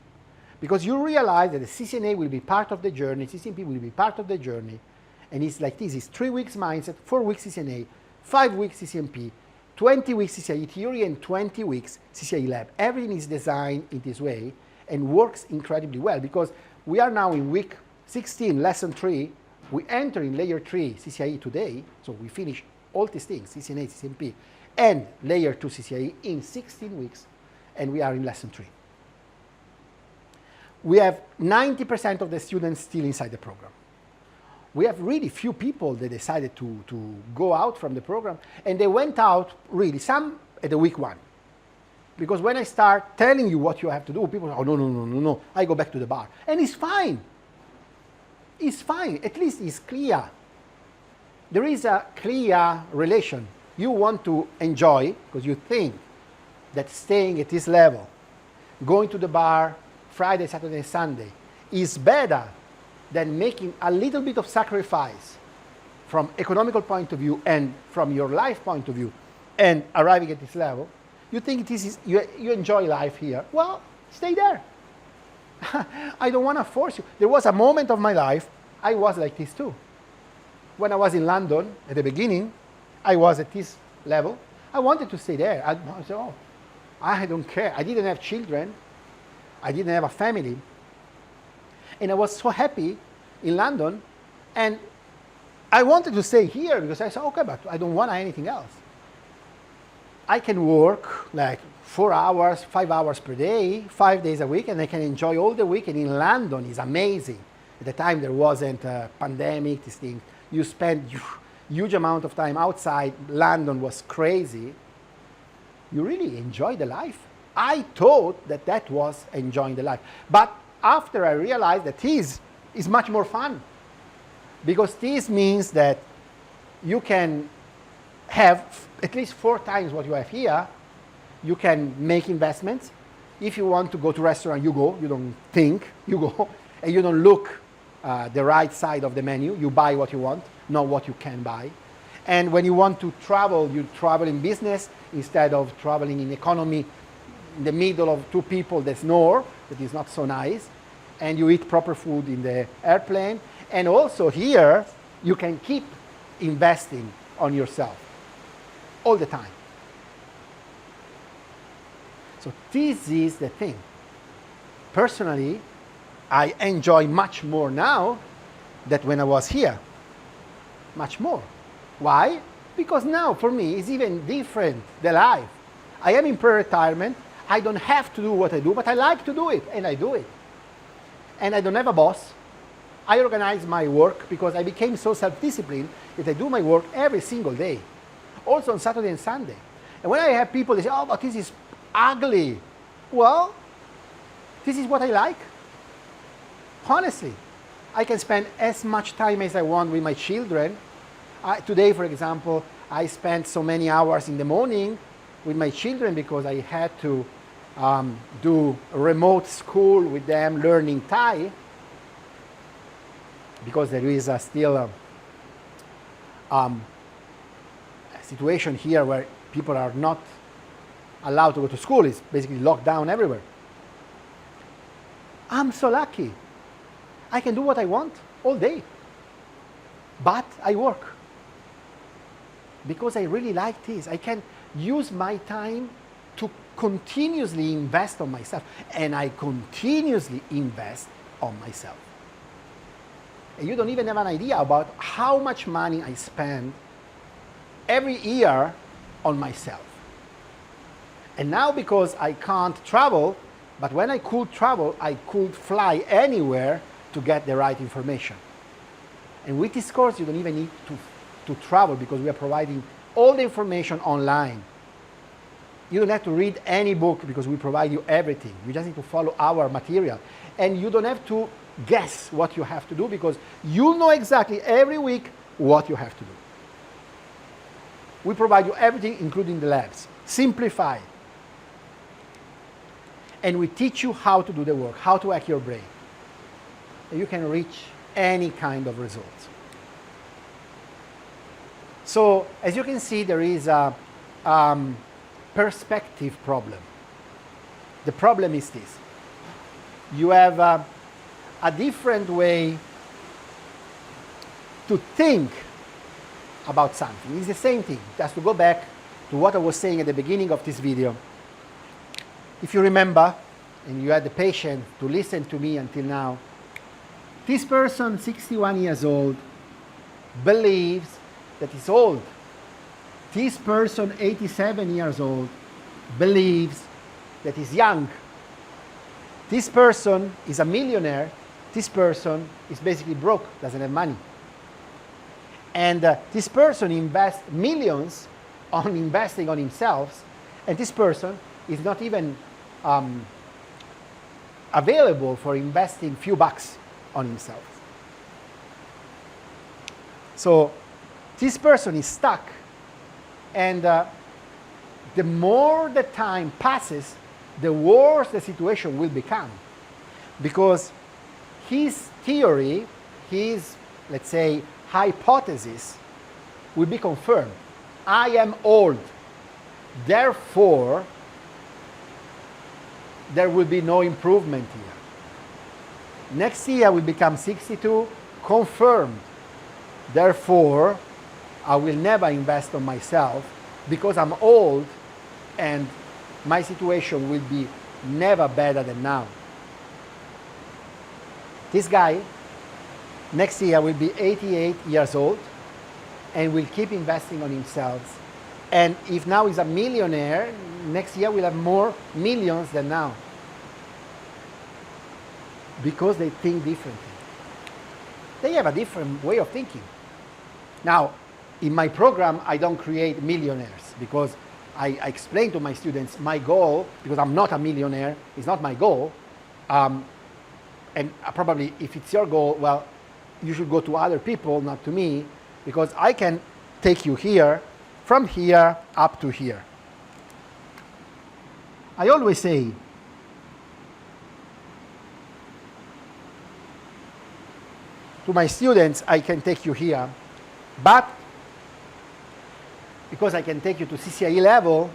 Because you realize that the CCNA will be part of the journey, CCNP will be part of the journey, and it's like this, it's 3 weeks mindset, 4 weeks CCNA, 5 weeks CCNP, 20 weeks CCIE theory, and 20 weeks CCIE lab. Everything is designed in this way and works incredibly well, because we are now in week 16, lesson 3, we enter in layer 3 CCIE today, so we finish all these things, CCNA, CCNP, and layer 2 CCIE in 16 weeks, and we are in lesson 3. We have 90% of the students still inside the program. We have really few people that decided to go out from the program, and they went out really, some at the week 1. Because when I start telling you what you have to do, people say, oh, no, I go back to the bar. And it's fine. It's fine, at least it's clear. There is a clear relation. You want to enjoy, because you think that staying at this level, going to the bar Friday, Saturday, Sunday, is better than making a little bit of sacrifice from economical point of view and from your life point of view and arriving at this level. You think this is, you enjoy life here. Well, stay there. I don't want to force you. There was a moment of my life, I was like this too. When I was in London, at the beginning, I was at this level. I wanted to stay there. I said, oh, I don't care. I didn't have children. I didn't have a family. And I was so happy in London. And I wanted to stay here because I said, okay, but I don't want anything else. I can work like 4 hours, 5 hours per day, 5 days a week, and I can enjoy all the week. And in London is amazing. At the time there wasn't a pandemic, this thing. You spend huge amount of time outside. London was crazy. You really enjoy the life. I thought that that was enjoying the life. But after I realized that this is much more fun. Because this means that you can have at least 4 times what you have here. You can make investments. If you want to go to a restaurant, you go. You don't think, you go. And you don't look the right side of the menu. You buy what you want, not what you can buy. And when you want to travel, you travel in business instead of traveling in economy. in the middle of two people that snore, that is not so nice, and you eat proper food in the airplane. And also here, you can keep investing on yourself all the time. So this is the thing. Personally, I enjoy much more now than when I was here. Much more. Why? Because now for me it's even different, the life. I am in pre-retirement. I don't have to do what I do, but I like to do it, and I do it. And I don't have a boss. I organize my work because I became so self-disciplined that I do my work every single day, also on Saturday and Sunday. And when I have people, they say, oh, but this is ugly. Well, this is what I like. Honestly, I can spend as much time as I want with my children. Today, for example, I spent so many hours in the morning with my children because I had to do remote school with them, learning Thai, because there is still a situation here where people are not allowed to go to school. It's basically locked down everywhere. I'm so lucky. I can do what I want all day, but I work because I really like this. I can use my time to continuously invest on myself, and I continuously invest on myself. And you don't even have an idea about how much money I spend every year on myself. And now, because I can't travel, but when I could travel, I could fly anywhere to get the right information. And with this course, you don't even need to travel because we are providing all the information online. You don't have to read any book because we provide you everything. You just need to follow our material. And you don't have to guess what you have to do because you know exactly every week what you have to do. We provide you everything, including the labs. Simplified. And we teach you how to do the work, how to hack your brain. And you can reach any kind of results. So, as you can see, there is a perspective problem. The problem is this. You have a different way to think about something. It's the same thing. Just to go back to what I was saying at the beginning of this video. If you remember, and you had the patience to listen to me until now, this person, 61 years old, believes that he's old. This person, 87 years old, believes that he's young. This person is a millionaire. This person is basically broke, doesn't have money. And this person invests millions on investing on himself, and this person is not even available for investing few bucks on himself. So this person is stuck, and the more the time passes, the worse the situation will become, because his theory, his, let's say, hypothesis will be confirmed. I am old, therefore there will be no improvement here. Next year I will become 62, confirmed. Therefore, I will never invest on myself because I'm old and my situation will be never better than now. This guy, next year will be 88 years old and will keep investing on himself. And if now he's a millionaire, next year we'll have more millions than now. Because they think differently. They have a different way of thinking. Now, in my program, I don't create millionaires because I explain to my students my goal, because I'm not a millionaire, it's not my goal. And probably if it's your goal, well, you should go to other people, not to me, because I can take you here, from here up to here. I always say, to my students, I can take you here, but because I can take you to CCIE level,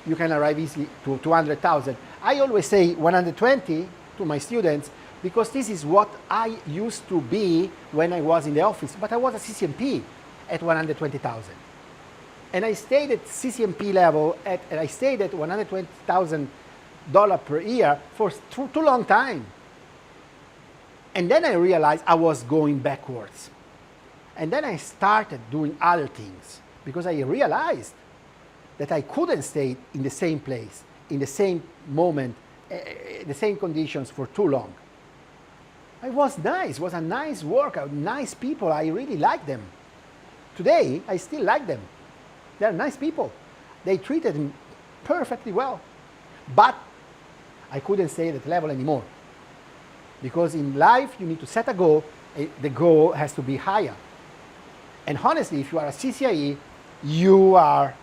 you can arrive easily to 200,000. I always say 120 to my students because this is what I used to be when I was in the office, but I was a CCMP at 120,000. And I stayed at CCMP level, and I stayed at $120,000 per year for too long time. And then I realized I was going backwards. And then I started doing other things because I realized that I couldn't stay in the same place, in the same moment, the same conditions for too long. It was nice, it was a nice work, nice people, I really liked them. Today, I still like them. They're nice people. They treated me perfectly well. But I couldn't stay at that level anymore. Because in life, you need to set a goal. The goal has to be higher. And honestly, if you are a CCIE, you are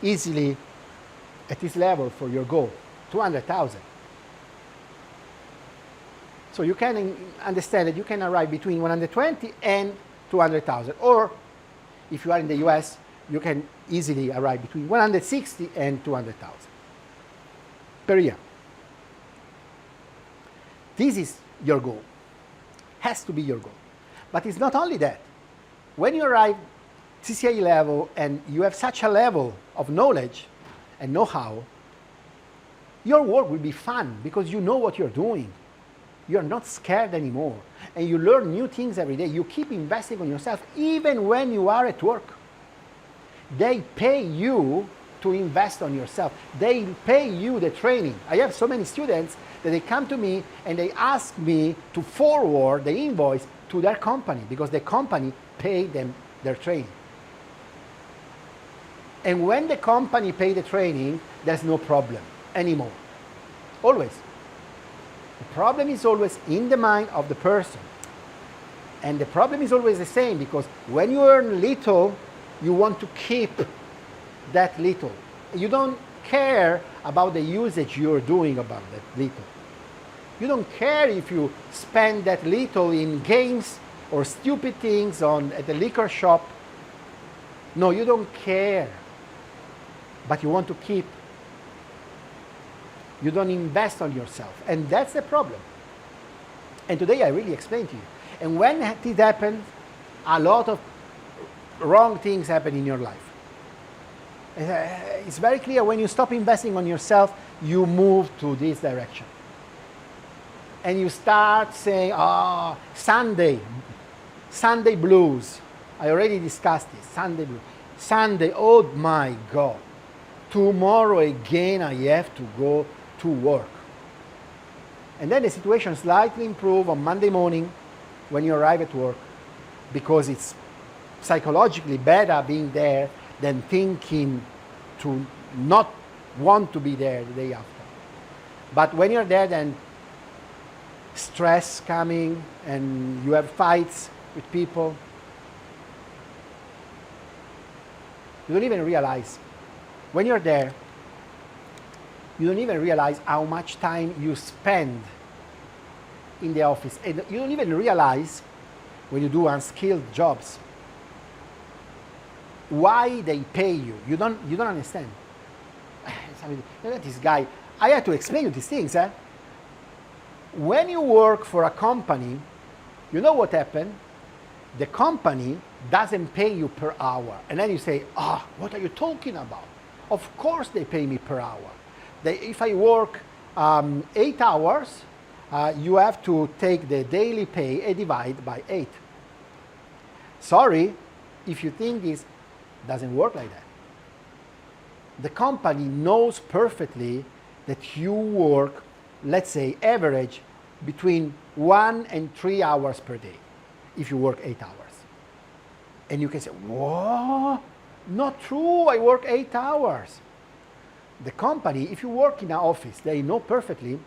easily at this level for your goal, 200,000. So you can understand that you can arrive between 120 and 200,000. Or if you are in the US, you can easily arrive between 160 and 200,000 per year. This is your goal. Has to be your goal. But it's not only that. When you arrive CCIE level and you have such a level of knowledge and know-how, your work will be fun because you know what you're doing. You're not scared anymore. And you learn new things every day. You keep investing on yourself even when you are at work. They pay you to invest on yourself. They pay you the training. I have so many students that they come to me and they ask me to forward the invoice to their company because the company paid them their training. And when the company pays the training, there's no problem anymore. Always. The problem is always in the mind of the person. And the problem is always the same because when you earn little, you want to keep that little. You don't care about the usage you're doing about that little. You don't care if you spend that little in games or stupid things at the liquor shop. No, you don't care. But you want to keep. You don't invest on yourself. And that's the problem. And today I really explained to you. And when it happens, a lot of wrong things happen in your life. It's very clear when you stop investing on yourself, you move to this direction. And you start saying, oh, Sunday blues. I already discussed this, Sunday blues. Sunday, oh my God. Tomorrow again I have to go to work. And then the situation slightly improves on Monday morning when you arrive at work because it's psychologically better being there than thinking to not want to be there the day after. But when you're there, then stress coming and you have fights with people. You don't even realize, when you're there, you don't even realize how much time you spend in the office. And you don't even realize, when you do unskilled jobs, why they pay you. You don't understand. This guy, I had to explain you these things. When you work for a company, you know what happened? The company doesn't pay you per hour. And then you say, what are you talking about? Of course they pay me per hour. If I work 8 hours, you have to take the daily pay and divide by 8. Sorry, if you think this doesn't work like that. The company knows perfectly that you work, let's say, average between 1 and 3 hours per day if you work 8 hours. And you can say, what? Not true, I work 8 hours. The company, if you work in an office, they know perfectly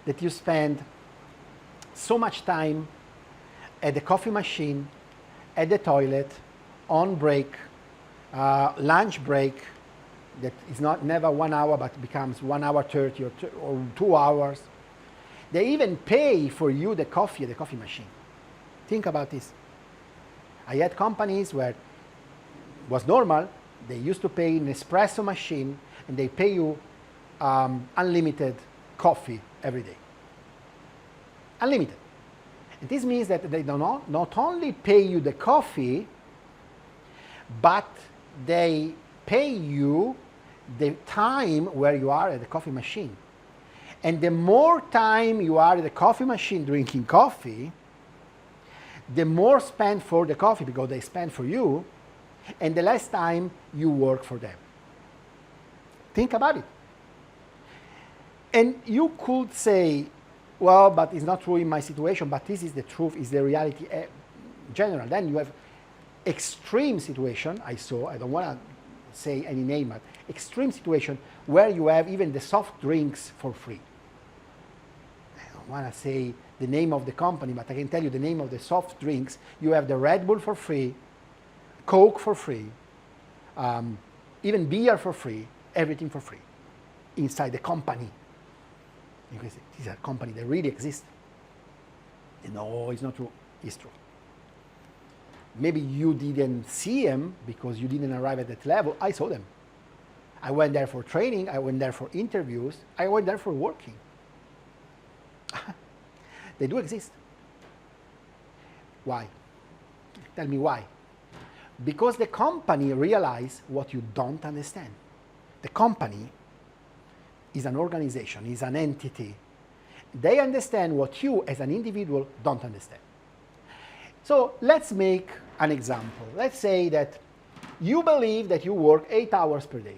that you spend so much time at the coffee machine, at the toilet, on break, lunch break, that is never 1 hour but becomes 1 hour 30 or 2 hours. They even pay for you the coffee at the coffee machine. Think about this. I had companies where it was normal, they used to pay an espresso machine and they pay you unlimited coffee every day. Unlimited. And this means that they do not only pay you the coffee, but they pay you the time where you are at the coffee machine. And the more time you are at the coffee machine drinking coffee, the more spend for the coffee because they spend for you, and the less time you work for them. Think about it. And you could say, well, but it's not true in my situation, but this is the truth, is the reality general. Then you have extreme situation, I don't want to say any name, but extreme situation where you have even the soft drinks for free. I don't want to say the name of the company, but I can tell you the name of the soft drinks. You have the Red Bull for free, Coke for free, even beer for free, everything for free inside the company. Because these are companies that really exist. No, it's not true. It's true. Maybe you didn't see them because you didn't arrive at that level. I saw them. I went there for training. I went there for interviews. I went there for working. They do exist. Why? Tell me why. Because the company realizes what you don't understand. The company is an organization, is an entity. They understand what you as an individual don't understand. So let's make an example. Let's say that you believe that you work 8 hours per day.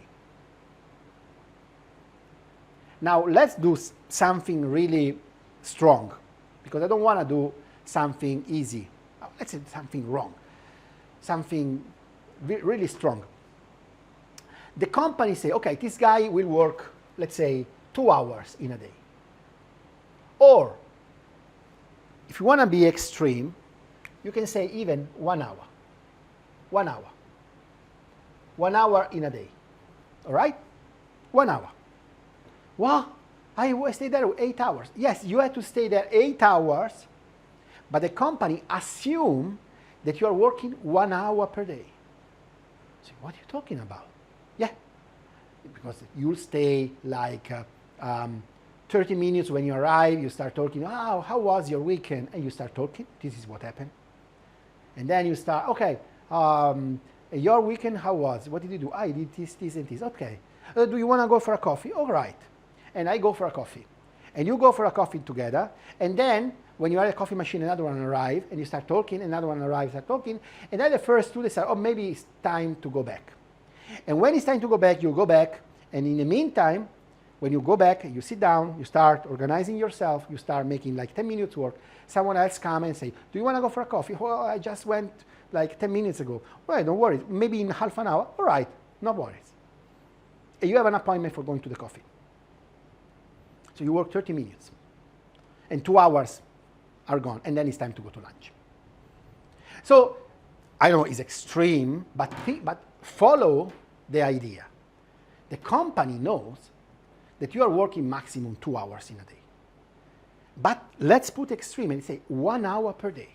Now let's do something really strong, because I don't want to do something easy. Let's say something wrong, something really strong. The company say, okay, this guy will work, let's say, 2 hours in a day. Or, if you want to be extreme, you can say even 1 hour. 1 hour. 1 hour in a day. All right? 1 hour. Well, I stay there 8 hours. Yes, you have to stay there 8 hours, but the company assume that you are working 1 hour per day. So what are you talking about? Yeah, because you'll stay like 30 minutes when you arrive, you start talking, oh, how was your weekend? And you start talking, this is what happened. And then you start, okay, your weekend, how was? What did you do? I did this, this, and this. Okay. Do you want to go for a coffee? All right. And I go for a coffee. And you go for a coffee together. And then when you are at a coffee machine, another one arrives, and you start talking, another one arrives, start talking. And then the first two decide, oh, maybe it's time to go back. And when it's time to go back, you go back. And in the meantime, when you go back, you sit down, you start organizing yourself, you start making like 10 minutes work. Someone else comes and say, do you want to go for a coffee? Well, I just went like 10 minutes ago. Well, don't worry, maybe in half an hour. All right, no worries. And you have an appointment for going to the coffee. So you work 30 minutes. And 2 hours are gone. And then it's time to go to lunch. So, I know it's extreme, but follow the idea. The company knows that you are working maximum 2 hours in a day. But let's put extreme and say 1 hour per day.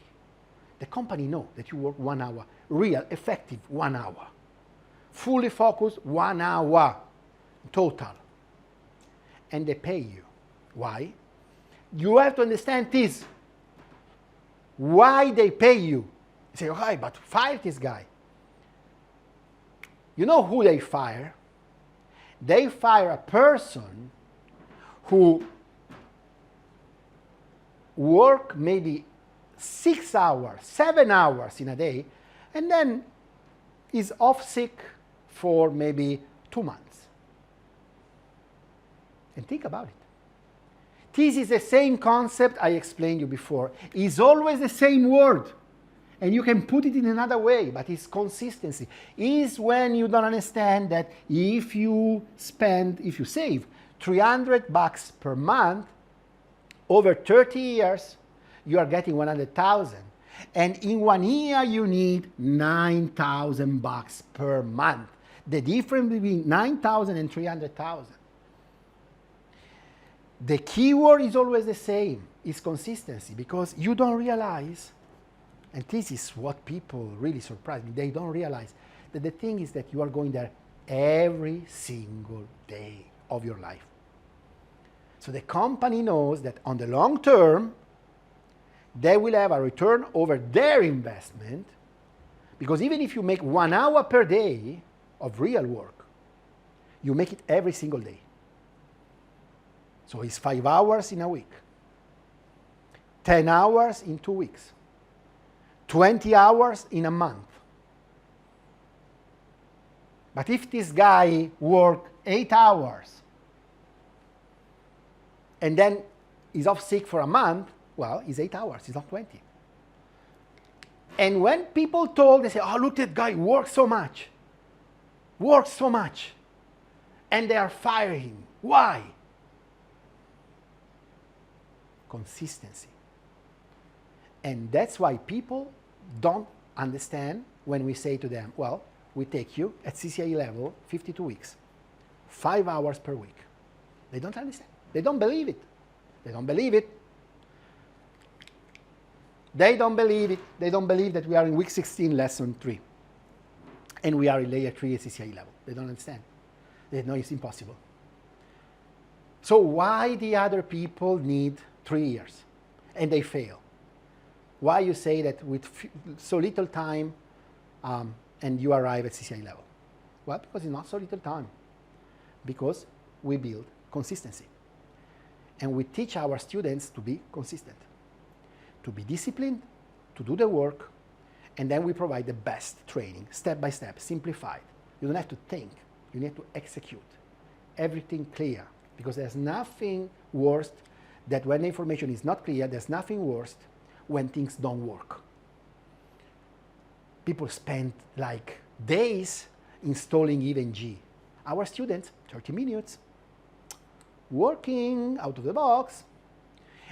The company knows that you work 1 hour, real, effective 1 hour. Fully focused 1 hour total. And they pay you. Why? You have to understand this. Why they pay you. You say, okay, but fire this guy. You know who they fire? They fire a person who work maybe 6 hours, 7 hours in a day, and then is off sick for maybe 2 months. And think about it. This is the same concept I explained you before. It's always the same word. And you can put it in another way, but it's consistency. Is when you don't understand that if you save $300 per month, over 30 years, you are getting 100,000. And in 1 year, you need $9,000 per month. The difference between 9,000 and 300,000. The keyword is always the same. It's consistency, because you don't realize, and this is what people really surprise me, they don't realize that the thing is that you are going there every single day of your life. So the company knows that on the long term, they will have a return over their investment, because even if you make 1 hour per day of real work, you make it every single day. So it's 5 hours in a week, 10 hours in 2 weeks, 20 hours in a month. But if this guy worked 8 hours and then is off sick for a month, well, it's 8 hours, it's not 20. And when people told, they say, oh, look, that guy works so much, and they are firing him. Why? Consistency. And that's why people don't understand when we say to them, well, we take you at CCIE level 52 weeks, 5 hours per week. They don't understand. They don't believe it. They don't believe it. They don't believe it. They don't believe that we are in week 16, lesson 3. And we are in layer 3 at CCIE level. They don't understand. They know it's impossible. So why the other people need 3 years and they fail? Why you say that with so little time and you arrive at CCIE level? Well, because it's not so little time. Because we build consistency. And we teach our students to be consistent, to be disciplined, to do the work, and then we provide the best training, step by step, simplified. You don't have to think, you need to execute. Everything clear, because there's nothing worse that when the information is not clear, there's nothing worse when things don't work. People spend like days installing even G. Our students, 30 minutes, working out of the box,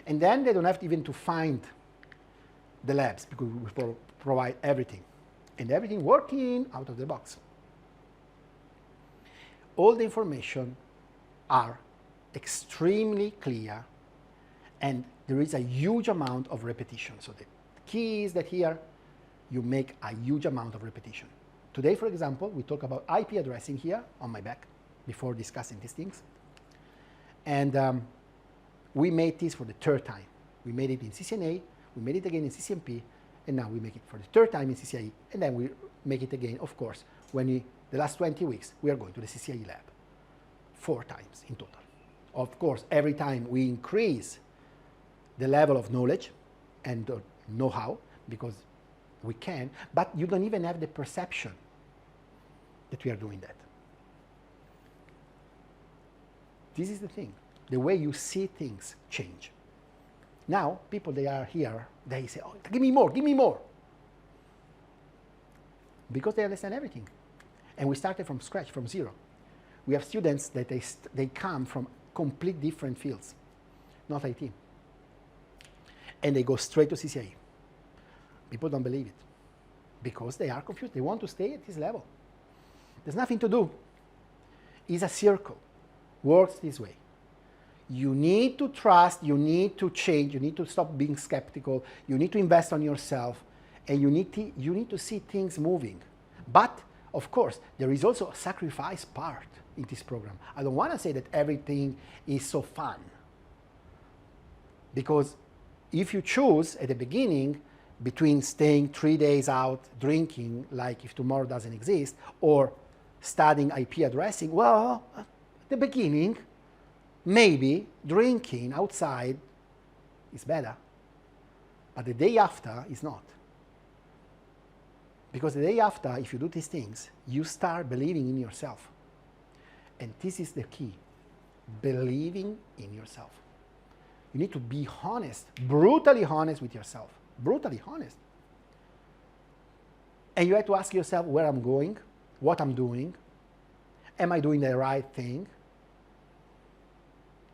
and then they don't have even to find the labs because we provide everything, and everything working out of the box. All the information are extremely clear, and there is a huge amount of repetition. So the key is that here you make a huge amount of repetition. Today, for example, we talk about IP addressing here on my back before discussing these things. And we made this for the 3rd time. We made it in CCNA, we made it again in CCNP, and now we make it for the 3rd time in CCIE, and then we make it again, of course, when the last 20 weeks, we are going to the CCIE lab, 4 times in total. Of course, every time we increase the level of knowledge and know-how, because we can, but you don't even have the perception that we are doing that. This is the thing. The way you see things change. Now, people, they are here, they say, oh, give me more, give me more. Because they understand everything. And we started from scratch, from zero. We have students that they come from complete different fields, not IT. And they go straight to CCIE. People don't believe it because they are confused. They want to stay at this level. There's nothing to do. It's a circle. Works this way. You need to trust, you need to change, you need to stop being skeptical, you need to invest on yourself, and you need to see things moving. But, of course, there is also a sacrifice part in this program. I don't want to say that everything is so fun. Because if you choose at the beginning between staying 3 days out drinking like if tomorrow doesn't exist, or studying IP addressing, well, at the beginning, maybe drinking outside is better, but the day after is not. Because the day after, if you do these things, you start believing in yourself. And this is the key, believing in yourself. You need to be honest, brutally honest with yourself, brutally honest. And you have to ask yourself where I'm going, what I'm doing, am I doing the right thing?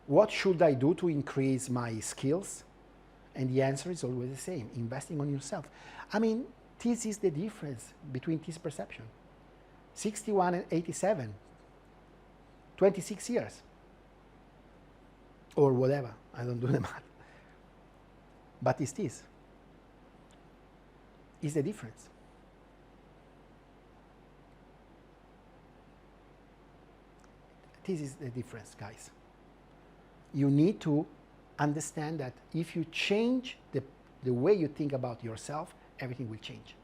What should I do to increase my skills? And the answer is always the same, investing on yourself. I mean, this is the difference between this perception. 61 and 87, 26 years. Or whatever, I don't do the math. But it's this. It's the difference. This is the difference, guys. you need to understand that if you change the way you think about yourself, everything will change.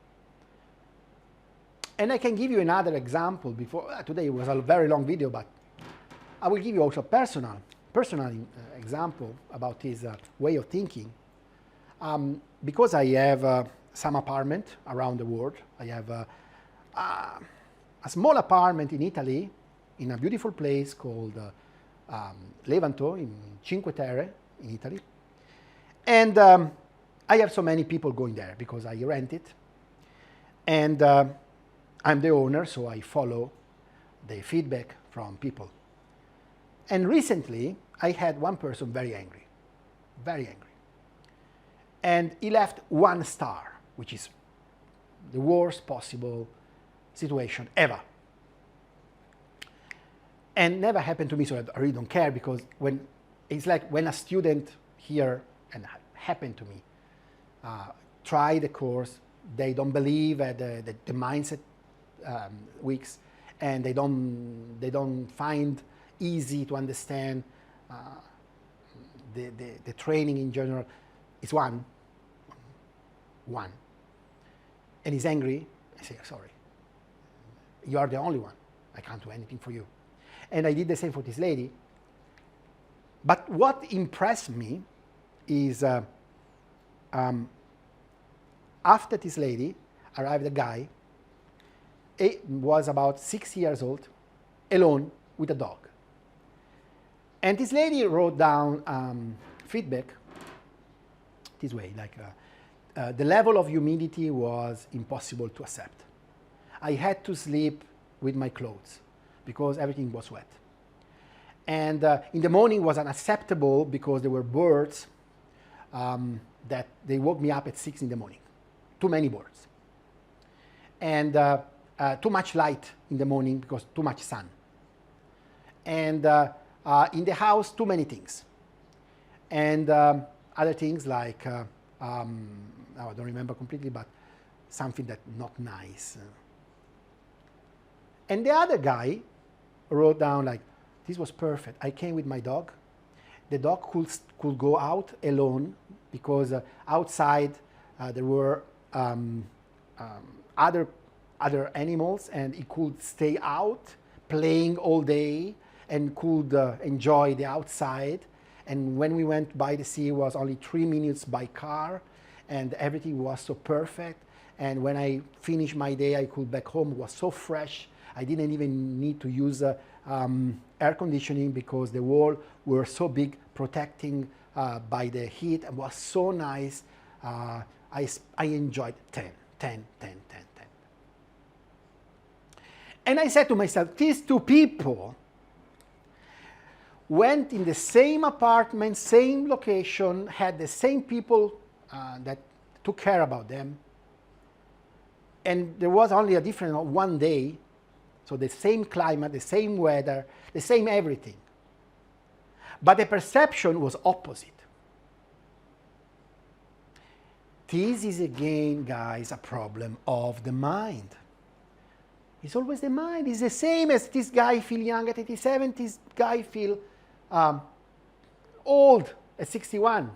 And I can give you another example before, today was a very long video, but I will give you also a personal example about this way of thinking. Because I have some apartment around the world, I have a small apartment in Italy, in a beautiful place called Levanto, in Cinque Terre, in Italy. And I have so many people going there because I rent it. And I'm the owner, so I follow the feedback from people. And recently, I had one person very angry. And he left 1 star, which is the worst possible situation ever. And never happened to me, so I really don't care, because it's like when a student here, and happened to me, try the course, they don't believe at the mindset weeks, and they don't find easy to understand the training in general. It's one, and he's angry. I say, sorry, you are the only one. I can't do anything for you. And I did the same for this lady. But what impressed me is after this lady arrived a guy. He was about 6 years old, alone with a dog. And this lady wrote down feedback this way, like the level of humidity was impossible to accept. I had to sleep with my clothes because everything was wet. And in the morning was unacceptable because there were birds that they woke me up at 6 in the morning. Too many birds. And too much light in the morning because too much sun. And in the house, too many things. And other things like, I don't remember completely, but something that not nice. And the other guy wrote down like, this was perfect. I came with my dog. The dog could go out alone because outside there were other animals, and he could stay out playing all day and could enjoy the outside. And when we went by the sea, it was only 3 minutes by car, and everything was so perfect. And when I finished my day, I could back home. It was so fresh. I didn't even need to use air conditioning because the walls were so big, protecting by the heat. It was so nice. I enjoyed 10. And I said to myself, these two people went in the same apartment, same location, had the same people that took care about them. And there was only a difference of 1 day. So the same climate, the same weather, the same everything. But the perception was opposite. This is again, guys, a problem of the mind. It's always the mind. It's the same as this guy feel young at 87, this guy feel old at 61.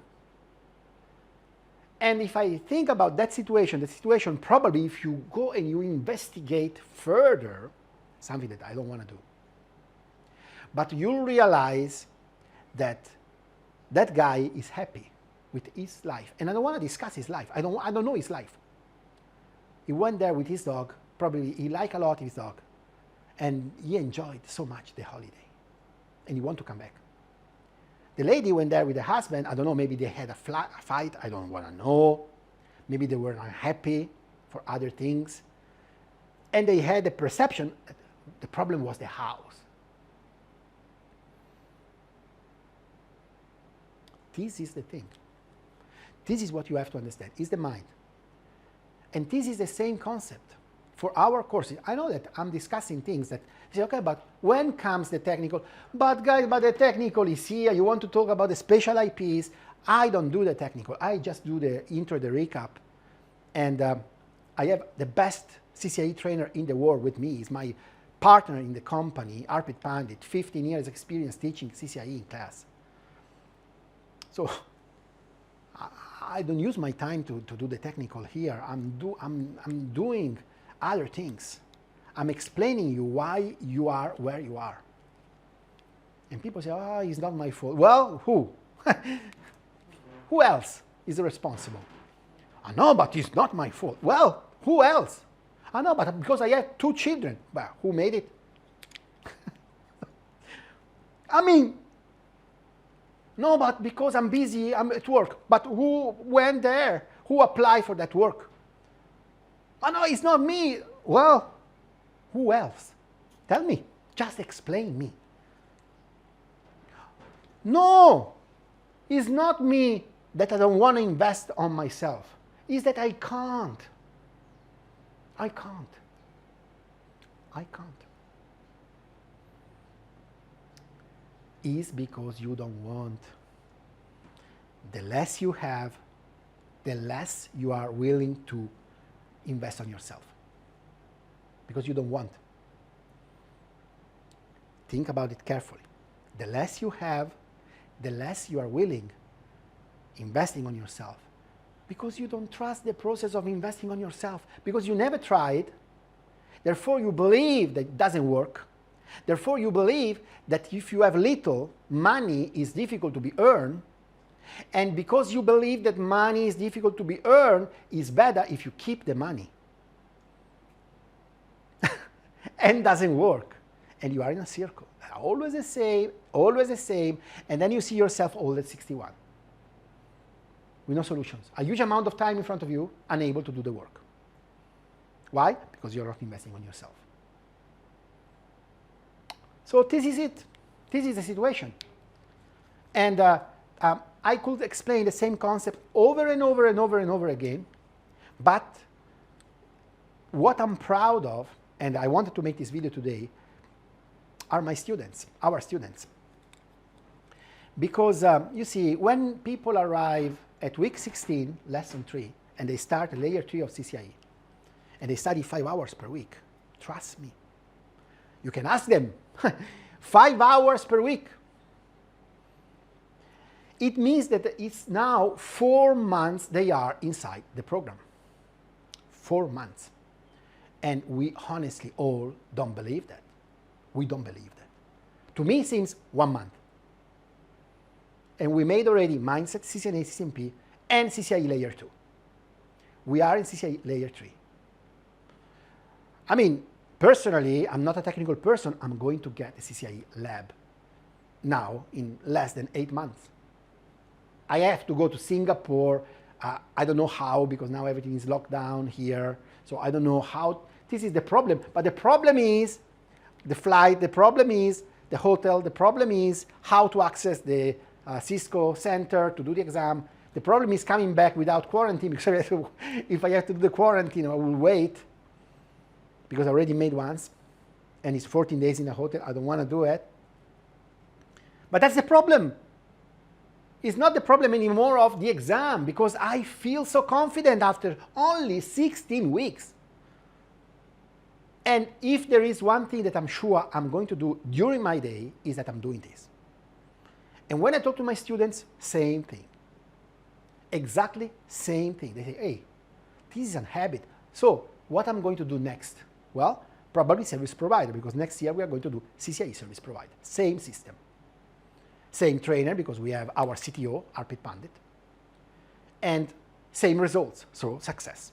And if I think about that situation, the situation probably, if you go and you investigate further, something that I don't want to do, but you'll realize that that guy is happy with his life. And I don't want to discuss his life. I don't know his life. He went there with his dog. Probably he liked a lot his dog. And he enjoyed so much the holiday. And he wanted to come back. The lady went there with the husband. I don't know, maybe they had a fight. I don't want to know. Maybe they were unhappy for other things. And they had the perception that the problem was the house. This is the thing. This is what you have to understand. It's the mind. And this is the same concept for our courses. I know that I'm discussing things that you say, okay, but when comes the technical? But guys, but the technical is here. You want to talk about the special IPs. I don't do the technical. I just do the intro, the recap. And I have the best CCIE trainer in the world with me. He's my partner in the company, Arpit Pandit, 15 years experience teaching CCIE in class. So I don't use my time to do the technical here. I'm doing other things. I'm explaining you why you are where you are. And people say, oh, it's not my fault. Well, who? Who else is responsible? I know, but it's not my fault. Well, who else? I know, but because I have 2 children. Well, who made it? I mean, no, but because I'm busy, I'm at work. But who went there? Who applied for that work? Oh, no, it's not me. Well, who else? Tell me. Just explain me. No, it's not me that I don't want to invest on myself. It's that I can't. I can't. I can't. Is because you don't want. The less you have, the less you are willing to invest on yourself. Because you don't want. Think about it carefully. The less you have, the less you are willing investing on yourself. Because you don't trust the process of investing on yourself. Because you never tried. Therefore, you believe that it doesn't work. Therefore, you believe that if you have little, money is difficult to be earned. And because you believe that money is difficult to be earned, it's better if you keep the money. And doesn't work. And you are in a circle. Always the same, and then you see yourself old at 61. With no solutions. A huge amount of time in front of you, unable to do the work. Why? Because you're not investing on yourself. So this is it. This is the situation. And I could explain the same concept over and over and over and over again, but what I'm proud of, and I wanted to make this video today, are my students, our students. Because you see, when people arrive at week 16, lesson 3, and they start layer 3 of CCIE, and they study 5 hours per week, trust me, you can ask them, 5 hours per week. It means that it's now 4 months they are inside the program. 4 months. And we honestly all don't believe that. We don't believe that. To me, it seems 1 month. And we made already Mindset, CCNA, CCNP, and CCIE Layer 2. We are in CCIE Layer 3. I mean, personally, I'm not a technical person. I'm going to get a CCIE lab now in less than 8 months. I have to go to Singapore. I don't know how, because now everything is locked down here. So I don't know how. This is the problem. But the problem is the flight, the problem is the hotel, the problem is how to access the Cisco center to do the exam. The problem is coming back without quarantine, because if I have to do the quarantine, I will wait, because I already made once, and it's 14 days in a hotel. I don't want to do it. But that's the problem. It's not the problem anymore of the exam, because I feel so confident after only 16 weeks. And if there is one thing that I'm sure I'm going to do during my day, is that I'm doing this. And when I talk to my students, same thing. Exactly same thing. They say, hey, this is a habit. So what I'm going to do next? Well, probably service provider, because next year we are going to do CCIE service provider. Same system. Same trainer, because we have our CTO, Arpit Pandit. And same results, so success.